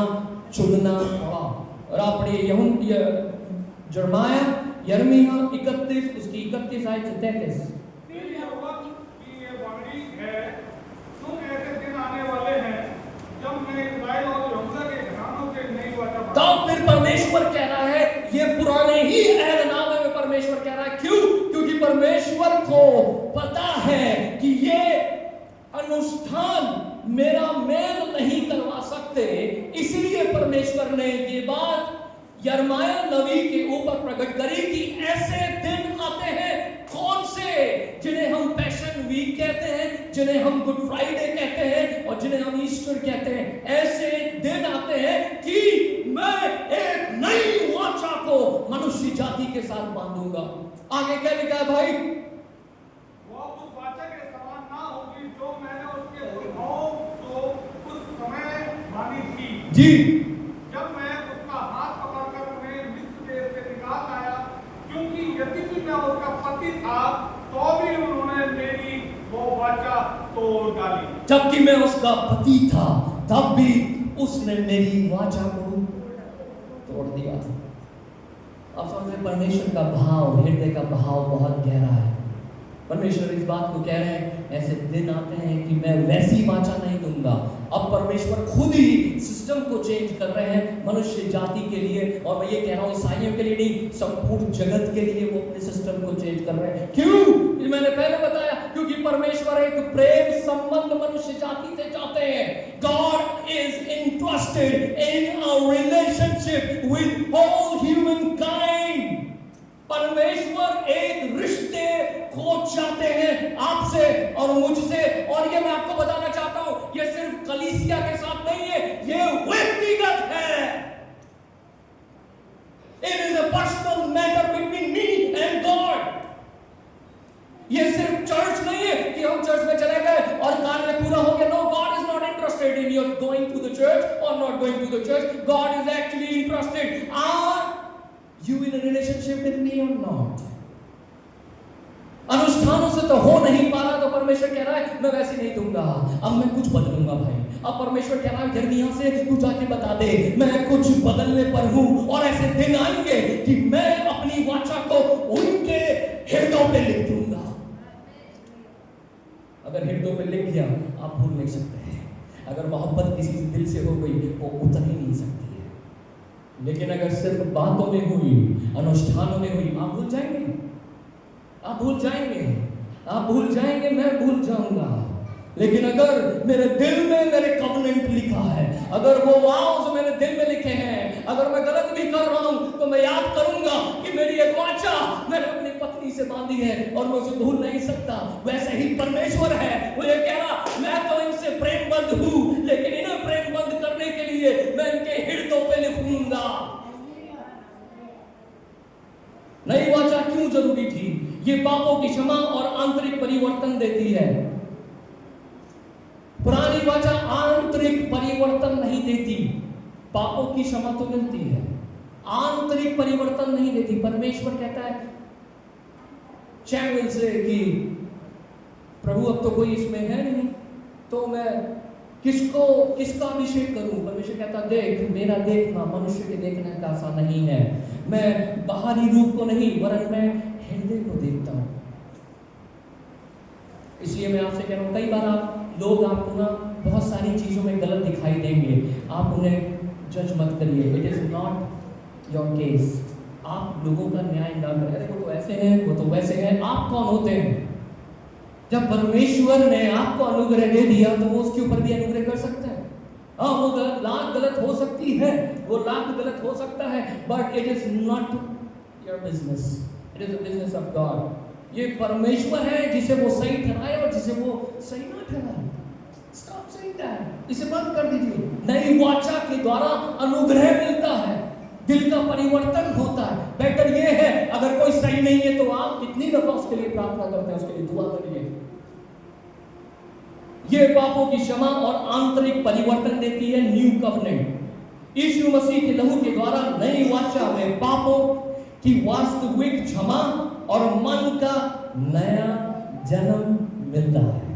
चुनना पड़ा। और आप पढ़िए जर्माया यर्मिया 31 उसकी 31 आयत से 33। फिर यह हुआ कि ये बड़ी है, तुम ऐसे दिन आने वाले हैं जब मैं इस्राएल और यहूदा के घरानों से नई वाचा। तब फिर परमेश्वर कह रहा है, ये पुराने ही ऐलाननामे में परमेश्वर कह रहा है। क्यों? क्योंकि परमेश्वर को पता है कि ये अनुष्ठान मेरा मेल नहीं करवा सकते, इसलिए परमेश्वर ने ये बात यर्माया नबी के ऊपर प्रकट करी कि ऐसे दिन आते हैं। कौन से? जिन्हें हम पैशन वीक कहते हैं, जिन्हें हम गुड फ्राइडे कहते हैं और जिन्हें हम ईस्टर कहते हैं। ऐसे दिन आते हैं कि मैं एक नई वाचा को मनुष्य जाति के साथ बांधूंगा। आगे क्या लिखा है भाई? वो उस वाचा के समान ना होगी जो मैंने उसके पुरखाओं को उस समय मानी थी, जी, जब मैं उसका हाथ पकड़कर उन्हें मिस्र देश से निकाल लाया। क्योंकि यद्यपि मैं उसका पति था, तो भी उन्होंने मेरी वो वाचा तोड़ डाली। जबकि मैं उसका पति था, तब भी उसने मेरी वाचा को तोड़ दिया। अब समझे परमेश्वर का भाव, हृदय का भाव बहुत गहरा है। परमेश्वर इस बात को कह रहे हैं, ऐसे दिन आते हैं कि मैं वैसी वाचा नहीं दूंगा। अब परमेश्वर खुद ही सिस्टम को चेंज कर रहे हैं मनुष्य जाति के लिए। और मैं ये कह रहा हूँ ईसाइयों के लिए नहीं, संपूर्ण जगत के लिए वो अपने सिस्टम को चेंज कर रहे हैं। क्यों? मैंने पहले बताया, क्योंकि परमेश्वर एक प्रेम संबंध मनुष्य जाति से चाहते हैं। God is interested in a relationship with all humankind. आपसे और मुझसे। और ये मैं आपको बताना चाहता हूं, ये सिर्फ कलीसिया के साथ नहीं है, ये व्यक्तिगत है। It is a personal matter between me and God. ये सिर्फ चर्च नहीं है कि हम चर्च में चले गए और कार्य पूरा हो गया। No, God is not interested in your going to the church or not going to the church. God is actually interested. Are you in a relationship with me or not? अनुष्ठानों से तो हो नहीं पा रहा, तो परमेश्वर कह रहा है मैं वैसे नहीं दूंगा, अब मैं कुछ बदलूंगा भाई। अब परमेश्वर कह रहा है यिर्मयाह से तू जाके बता दे मैं कुछ बदलने पर हूं, और ऐसे दिन आएंगे कि मैं अपनी वाचा को उनके हृदयों पे लिख दूंगा। अगर हृदयों पे लिख गया आप भूल नहीं सकते हैं। अगर मोहब्बत किसी से दिल से हो गई वो उतर ही नहीं सकती है। लेकिन अगर सिर्फ बातों में हुई, अनुष्ठानों में हुई, आप भूल जाएंगे, आप भूल जाएंगे, आप भूल जाएंगे, मैं भूल जाऊंगा। लेकिन अगर मेरे दिल में मेरे कवनेंट लिखा है, अगर वो वाउज मेरे दिल में लिखे हैं, अगर मैं गलत भी कर रहा हूं तो मैं याद करूंगा कि मेरी एक वाचा मैंने अपनी पत्नी से बांधी है और मैं उसे भूल नहीं सकता। वैसे ही परमेश्वर है, वो ये कह रहा मैं तो इनसे प्रेमबद्ध हूं, लेकिन इन्हें प्रेमबद्ध करने के लिए मैं इनके हृदयों पे लिखूंगा। नई वाचा क्यों जरूरी थी? ये पापों की क्षमा और आंतरिक परिवर्तन देती है। पुरानी वाचा आंतरिक परिवर्तन नहीं देती, पापों की क्षमा तो मिलती है, आंतरिक परिवर्तन नहीं देती। परमेश्वर कहता है शमूएल से कि प्रभु अब तो कोई इसमें है नहीं, तो मैं किसका अभिषेक करूं? परमेश्वर कहता देख, मेरा देखना मनुष्य के देखने का सा नहीं है। मैं बाहरी रूप को नहीं वरन मैं हृदय को देखता हूं। इसलिए मैं आपसे कह रहा हूं, कई बार लोग आपको ना बहुत सारी चीजों में गलत दिखाई देंगे, आप उन्हें जज मत करिए। It is not your case. आप लोगों का न्याय ना करें, अरे वो तो ऐसे हैं, वो तो वैसे हैं। आप कौन होते हैं? जब परमेश्वर ने आपको अनुग्रह दे दिया तो वो उसके ऊपर भी अनुग्रह कर सकते हैं। हाँ, वो लाख गलत हो सकती है, वो लाख गलत हो सकता है, but it is not your business, it is the business of God. ये परमेश्वर है जिसे वो सही ठहराए और जिसे वो सही ना ठहराए। स्टॉप सेइंग दैट, इसे बंद कर दीजिए। नई वाचा के द्वारा अनुग्रह मिलता है, दिल का परिवर्तन होता है। बेटर ये है अगर कोई सही नहीं है तो आप कितनी दफा उसके लिए प्रार्थना करते हैं, उसके लिए दुआ करिए। ये पापों की क्षमा और आंतरिक परिवर्तन देती है न्यू कवनेंट। यीशु मसीह के लहू के द्वारा नई वाचा में पापों की वास्तविक क्षमा और मन का नया जन्म मिलता है।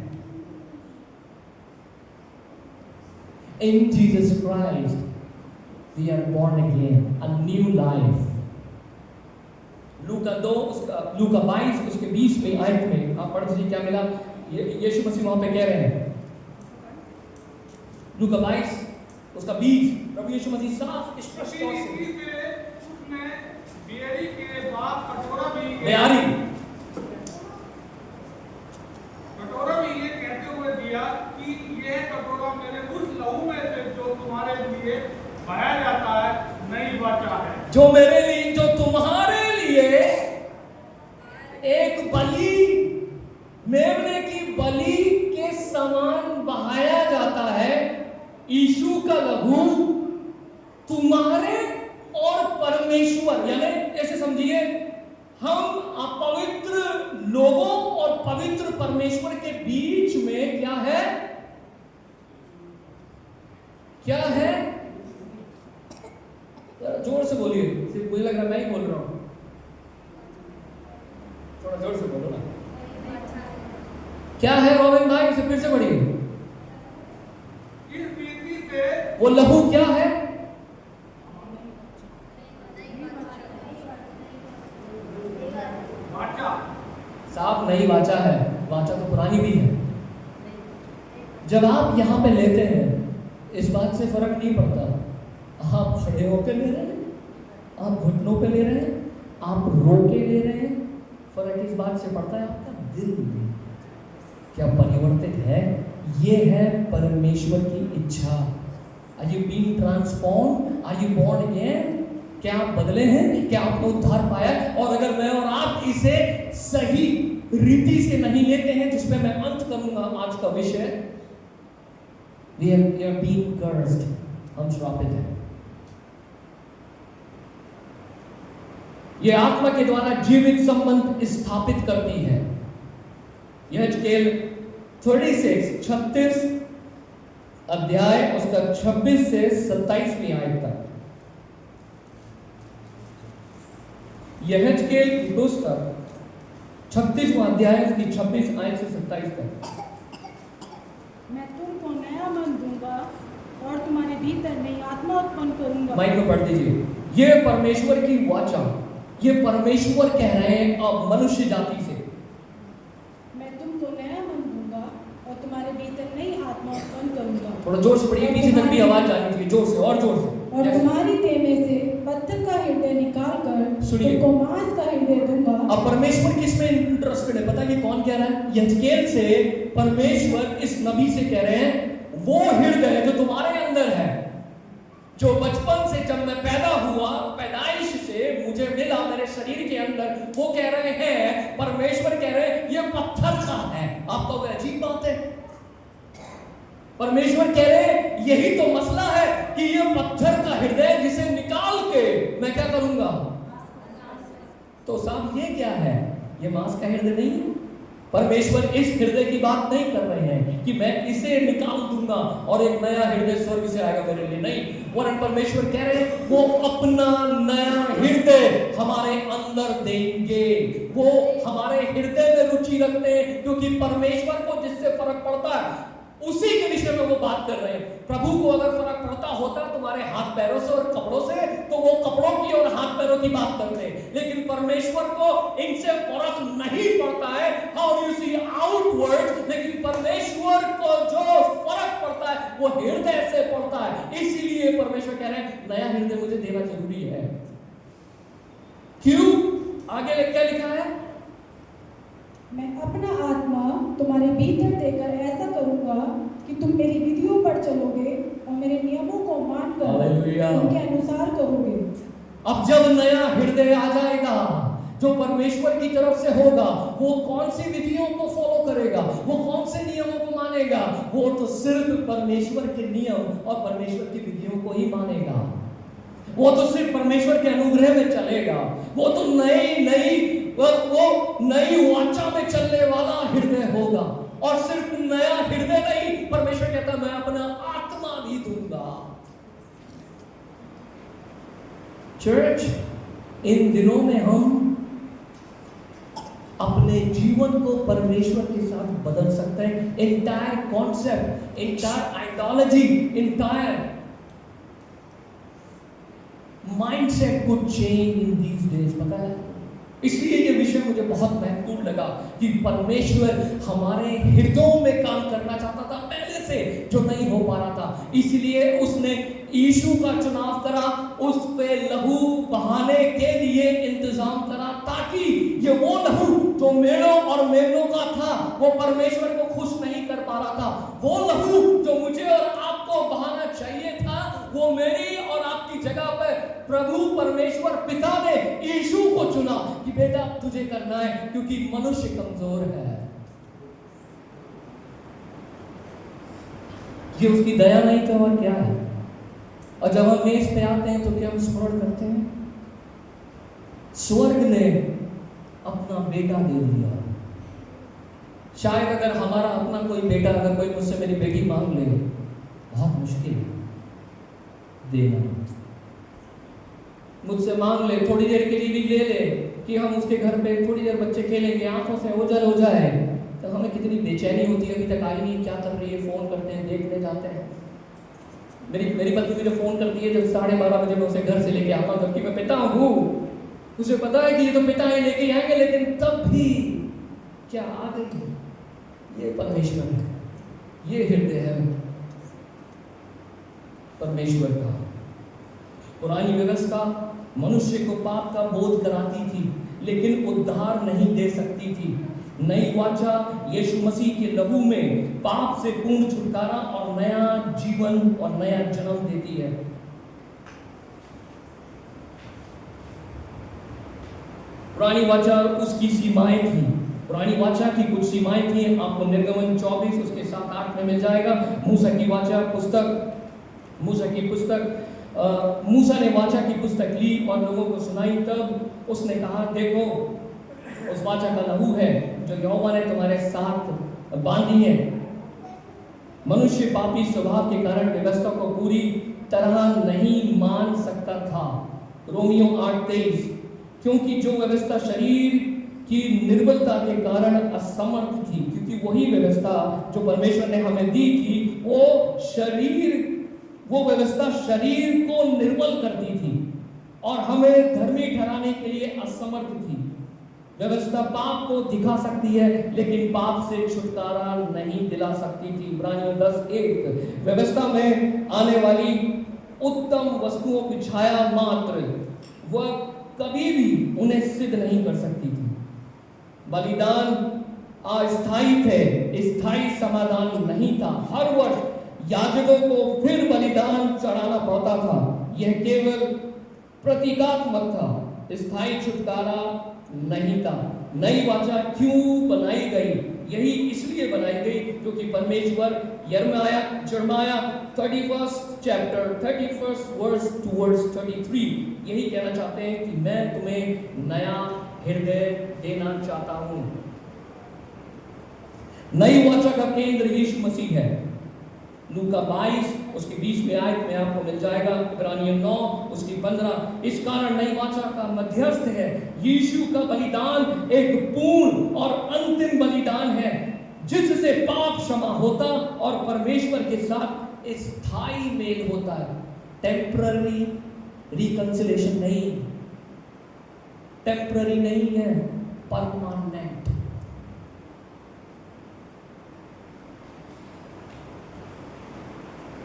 In Jesus Christ we are born again, a new life. लूका 22 उसके 20 में आयत में आप पढ़ दीजिए क्या मिला। यीशु मसीह वहां पे कह रहे हैं, लूका 22 उसका 20, प्रभु यीशु मसीह साफ स्पष्ट तौर से बेरी के बाद कटोरा भी ये कहते हुए दिया कि यह कटोरा मेरे उस लहू में से जो तुम्हारे लिए बहाया जाता है नई वाचा है। जो मेरे लिए, जो तुम्हारे लिए एक बलि, मेमने की बलि के समान बहाया जाता है। यीशु का लहू तुम्हारे और परमेश्वर, यानी ऐसे समझिए हम अपवित्र लोगों और पवित्र परमेश्वर के बीच में क्या है, क्या है? जोर से बोलिए, सिर्फ मुझे लग रहा है मैं ही बोल रहा हूं, थोड़ा जोर से बोलो ना। क्या है रोबिन भाई, इसे फिर से पढ़िए। इस रीति से वो लहू क्या है? साफ नई वाचा है, वाचा तो पुरानी भी है। जब आप यहां पे लेते हैं इस बात से फर्क नहीं पड़ता आप खड़े होकर ले रहे हैं, आप घुटनों पे ले रहे हैं, आप रो के ले रहे हैं, फर्क इस बात से पड़ता है आपका दिल क्या परिवर्तित है। ये है परमेश्वर की इच्छा। Are you being transformed, are you born again? क्या आप बदले हैं? क्या आपने उद्धार पाया? और अगर मैं और आप इसे सही रीति से नहीं लेते हैं, जिस पे मैं अंत करूंगा आज का विषय, we are being cursed, हम श्रापित हैं। ये आत्मा के द्वारा जीवित संबंध स्थापित करती है। यह स्केल 36 अध्याय उसका 26 से 27वीं आयत तक। यह स्केल की पुस्तक 36वां अध्याय उसकी 26 आयत से 27 तक। मैं तुमको नया मन दूंगा और तुम्हारे भीतर नई आत्मा उत्पन्न करूंगा। माइक में पढ़ दीजिए। ये परमेश्वर की वाचा, ये परमेश्वर कह रहे हैं अब मनुष्य जाति से, मैं तुमको नया मन दूंगा और तुम्हारे भीतर नई आत्मा उत्पन्न करूंगा। थोड़ा जोर से पढ़िए, पीछे तक भी आवाज आनी चाहिए, जोर से और जोर से। और तुम्हारी देह में से पत्थर का हृदय निकाल कर सुनिए। तुमको मांस का हृदय दूंगा। अब परमेश्वर किस में इंटरेस्टेड है? पता है ये कौन कह रहा है? यजकेल से परमेश्वर इस नबी से कह रहे हैं, वो हृदय जो तुम्हारे अंदर है, जो बचपन से जब मैं पैदा हुआ, पैदाइश से मुझे मिला मेरे शरीर के अंदर, वो कह रहे हैं, परमेश्वर कह रहे हैं ये पत्थर का है। आप कहोगे अजीब बात है। परमेश्वर कह रहे हैं यही तो मसला है कि ये पत्थर का हृदय जिसे निकाल के मैं क्या करूंगा? तो साहब ये क्या है? ये मांस का हृदय नहीं है। परमेश्वर इस हृदय की बात नहीं कर रहे हैं कि मैं इसे निकाल दूंगा और एक नया हृदय स्वर्ग से आएगा मेरे लिए, नहीं। वरन परमेश्वर कह रहे हैं वो अपना नया हृदय हमारे अंदर देंगे। वो हमारे हृदय में रुचि रखते हैं, क्योंकि परमेश्वर को जिससे फर्क पड़ता है उसी के विषय में वो बात कर रहे हैं। प्रभु को अगर फर्क पड़ता होता तुम्हारे हाथ पैरों से और कपड़ों से, तो वो कपड़ों की और हाथ पैरों की बात करते हैं। लेकिन परमेश्वर को इनसे फर्क नहीं पड़ता है, हाउ यू सी आउटवर्ड, लेकिन परमेश्वर को जो फर्क पड़ता है वो हृदय से पड़ता है। इसीलिए परमेश्वर कह रहे हैं नया हृदय मुझे देना जरूरी है। क्यों? आगे क्या लिखा है? मैं अपना आत्मा तुम्हारे भीतर देकर ऐसा करूंगा कि तुम मेरी विधियों पर चलोगे और मेरे नियमों को मानकर हालेलुया। उनके अनुसार करोगे। अब जब नया हृदय आ जाएगा जो परमेश्वर की तरफ से होगा, वो कौन सी विधियों को फॉलो करेगा? वो कौन से नियमों को मानेगा? वो तो सिर्फ परमेश्वर के नियम और परमेश्वर की विधियों को ही मानेगा। वो तो सिर्फ परमेश्वर के अनुग्रह में चलेगा। वो तो वो नई वाचा में चलने वाला हृदय होगा। और सिर्फ नया हृदय नहीं, परमेश्वर कहता मैं अपना आत्मा भी दूंगा। चर्च, इन दिनों में हम अपने जीवन को परमेश्वर के साथ बदल सकते हैं। Entire concept, entire ideology, entire mindset could change in these days. पता है, इसलिए ये विषय मुझे बहुत महत्वपूर्ण लगा कि परमेश्वर हमारे हृदयों में काम करना चाहता था पहले से, जो नहीं हो पा रहा था। इसलिए उसने यीशु का चुनाव करा, उस पे लहू बहाने के लिए इंतजाम करा, ताकि ये वो लहू जो मेलों और मेमनों का था, वो परमेश्वर को खुश नहीं कर पा रहा था। वो लहू जो मुझे और आपको बहाना चाहिए था, वो मेरी और आपकी जगह पे प्रभु परमेश्वर पिता ने यीशु को चुना कि बेटा तुझे करना है, क्योंकि मनुष्य कमजोर है। ये उसकी दया नहीं तो और क्या है? और जब हम मेज पे आते हैं तो क्या हम स्मरण करते हैं? स्वर्ग ने अपना बेटा दे दिया। शायद अगर हमारा अपना कोई बेटा, अगर कोई मुझसे मेरी बेटी मांग ले, बहुत मुश्किल है देना। मुझसे मांग ले, थोड़ी देर के लिए भी ले ले कि हम उसके घर पे थोड़ी देर बच्चे खेलेंगे, आंखों से ओझल हो जाए, तो हमें कितनी बेचैनी होती है। अभी तक आई नहीं, क्या कर रही है? फोन करते हैं, देखने जाते हैं। मेरी पत्नी मुझे फोन करती है जब 12:30 बजे मैं उसे घर से लेके आता हूँ, जबकि मैं पिता हूँ। उसे पता है कि ये तो पिता ही लेके आएंगे, लेकिन तब भी क्या आ गई। ये परमेश्वर है, ये हृदय है परमेश्वर का। पुरानी व्यवस्था मनुष्य को पाप का बोध कराती थी, लेकिन उद्धार नहीं दे सकती थी। नई वाचा यीशु मसीह के लहू में पाप से पूर्ण छुटकारा और नया जीवन और नया जन्म देती है। पुरानी वाचा उसकी सीमाएं थी, पुरानी वाचा की कुछ सीमाएं थी। आपको निर्गमन 24 उसके 7-8 में मिल जाएगा। मूसा की वाचा पुस्तक, मूसा की पुस्तक, मूसा ने वाचा की पुस्तक ली और लोगों को सुनाई। तब उसने कहा, देखो उस वाचा का लहू है जो यहोवा ने तुम्हारे साथ बांधी है। मनुष्य पापी स्वभाव के कारण व्यवस्था को पूरी तरह नहीं मान सकता था। रोमियो 8:23, क्योंकि जो व्यवस्था शरीर की निर्बलता के कारण असमर्थ थी, क्योंकि वही व्यवस्था जो परमेश्वर ने हमें दी थी वो व्यवस्था शरीर को निर्बल करती थी और हमें धर्मी ठहराने के लिए असमर्थ थी। व्यवस्था पाप को दिखा सकती है लेकिन पाप से छुटकारा नहीं दिला सकती थी। इब्रानियों 10:1, व्यवस्था में आने वाली उत्तम वस्तुओं की छाया मात्र वह कभी भी उन्हें सिद्ध नहीं कर सकती थी। बलिदान अस्थायी थे, स्थायी समाधान नहीं था। हर वर्ष याजकों को फिर बलिदान चढ़ाना पड़ता था। यह केवल प्रतीकात्मक था, स्थायी छुटकारा नहीं था। नई वाचा क्यों बनाई गई? यही इसलिए बनाई गई क्योंकि परमेश्वर यिर्मयाह 31 chapter 31 verse to verse 33 यही कहना चाहते हैं कि मैं तुम्हें नया हृदय देना चाहता हूं। नई वाचा का केंद्र यीशु मसीह है। लूका 22 उसके 20वें आयत में आपको मिल जाएगा। इब्रानियों 9 उसकी 15, इस कारण नई वाचा का मध्यस्थ है। यीशु का बलिदान एक पूर्ण और अंतिम बलिदान है जिससे पाप क्षमा होता और परमेश्वर के साथ स्थायी मेल होता है। टेम्पररी रिकंसिलेशन नहीं, टेम्पररी नहीं है, permanent.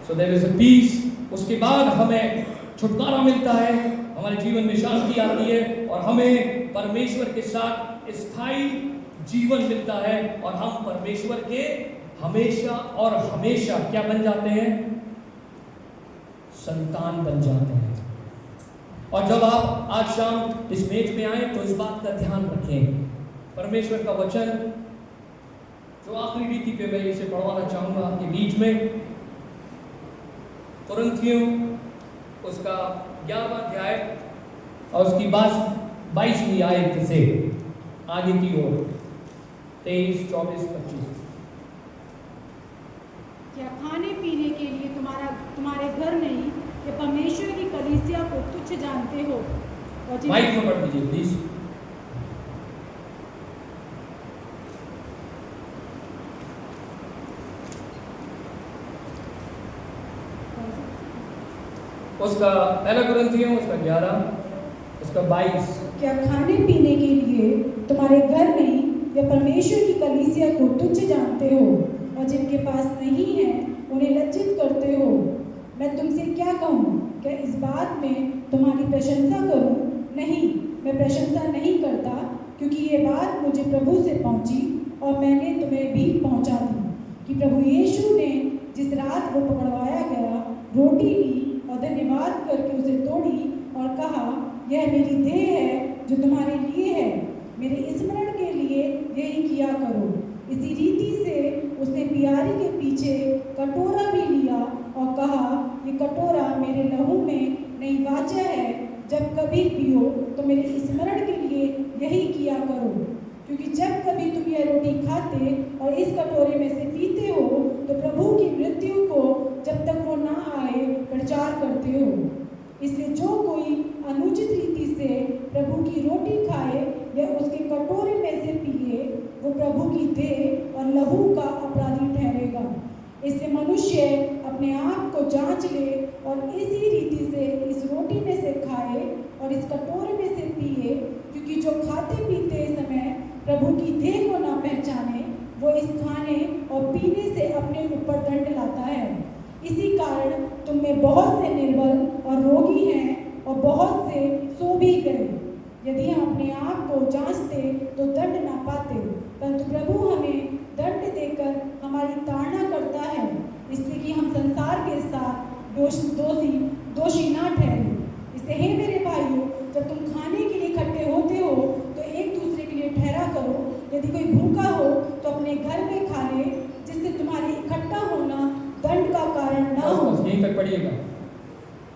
So there is a peace। उसके बाद हमें छुटकारा मिलता है, हमारे जीवन में शांति आती है और हमें परमेश्वर के साथ स्थायी जीवन मिलता है और हम परमेश्वर के हमेशा और हमेशा क्या बन जाते हैं? संतान बन जाते हैं। और जब आप आज शाम इस मेज में आए तो इस बात का ध्यान रखें, परमेश्वर का वचन जो आखिरी रीति पे मैं इसे पढ़वाना चाहूंगा आपके बीच में, कुरिन्थियों उसका 11वां अध्याय और उसकी 22वीं आयत से आगे की ओर 23, 24, 25। क्या खाने पीने के लिए तुम्हारे घर नहीं या परमेश्वर की कलीसिया को तुच्छ जानते हो? और माइक में पढ़ दीजिए प्लीज। उसका पहला कुरिन्थियों उसका 11 उसका 22। क्या खाने पीने के लिए तुम्हारे घर नहीं या परमेश्वर की कलीसिया को तुच्छ जानते हो और जिनके पास नहीं है उन्हें लज्जित करते हो? मैं तुमसे क्या कहूँ? क्या इस बात में तुम्हारी प्रशंसा करूँ? नहीं, मैं प्रशंसा नहीं करता, क्योंकि ये बात मुझे प्रभु से पहुँची और मैंने तुम्हें भी पहुँचा दी कि प्रभु यीशु ने जिस रात वो पकड़वाया गया रोटी ली और धन्यवाद करके उसे तोड़ी और कहा, यह मेरी देह है जो तुम्हारे लिए है, मेरे स्मरण के लिए यही किया करो। इसी रीति से उसने पियारी के पीछे कटोरा भी लिया और कहा, ये कटोरा मेरे लहू में नई वाचा है, जब कभी पियो तो मेरे स्मरण के लिए यही किया करो। क्योंकि जब कभी तुम यह रोटी खाते और इस कटोरे में से पीते हो तो प्रभु की मृत्यु को जब तक वो ना आए प्रचार करते हो। इसलिए जो कोई अनुचित रीति से प्रभु की रोटी खाए या उसके कटोरे में से पिए वो प्रभु की देह और लहू का अपराधी ठहरेगा। इसलिए मनुष्य अपने आप को जांच ले और इसी रीति से इस रोटी में से खाए और इस कटोरे में से पिए, क्योंकि जो खाते पीते समय प्रभु की देह को ना पहचाने वो इस खाने और पीने से अपने ऊपर दंड लाता है। इसी कारण तुम में बहुत से निर्बल और रोगी हैं और बहुत से सो भी गए। यदि हम अपने आप को जांचते तो दंड ना पाते, परंतु प्रभु हमें दंड देकर हमारी ताड़ना करता है, इसलिए कि हम संसार के साथ दोषी ना ठहरे। इसलिए हे मेरे भाइयों, जब तुम खाने के लिए इकट्ठे होते हो तो पढ़िएगा,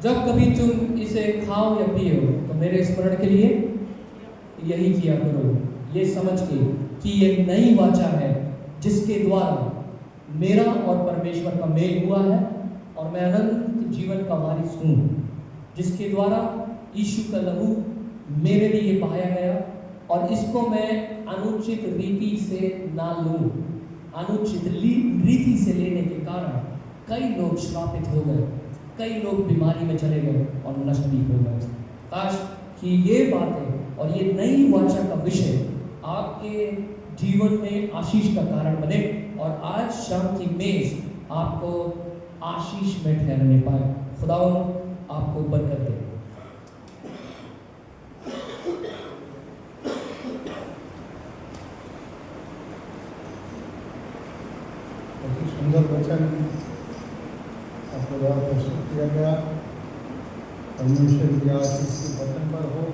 जब कभी तुम इसे खाओ या पियो तो मेरे स्मरण के लिए यही किया करो, ये समझ के कि ये नई वाचा है जिसके द्वारा मेरा और परमेश्वर का मेल हुआ है और मैं अनंत जीवन का वारिस हूँ, जिसके द्वारा यीशु का लहू मेरे लिए बहाया गया और इसको मैं अनुचित रीति से ना लूँ। अनुचित रीति से लेने के कारण कई लोग श्रापित हो गए, कई लोग बीमारी में चले गए और नष्ट भी हो गए। काश कि ये बातें और ये नई वाचा का विषय आपके जीवन में आशीष का कारण बने और आज शाम की मेज आपको आशीष में ठहरने पाए। खुदावंद आपको बरकत दे। बहुत सुंदर वचन आपको द्वारा प्रस्तुत किया गया। परमेश्वर की आशीष वचन पर हो।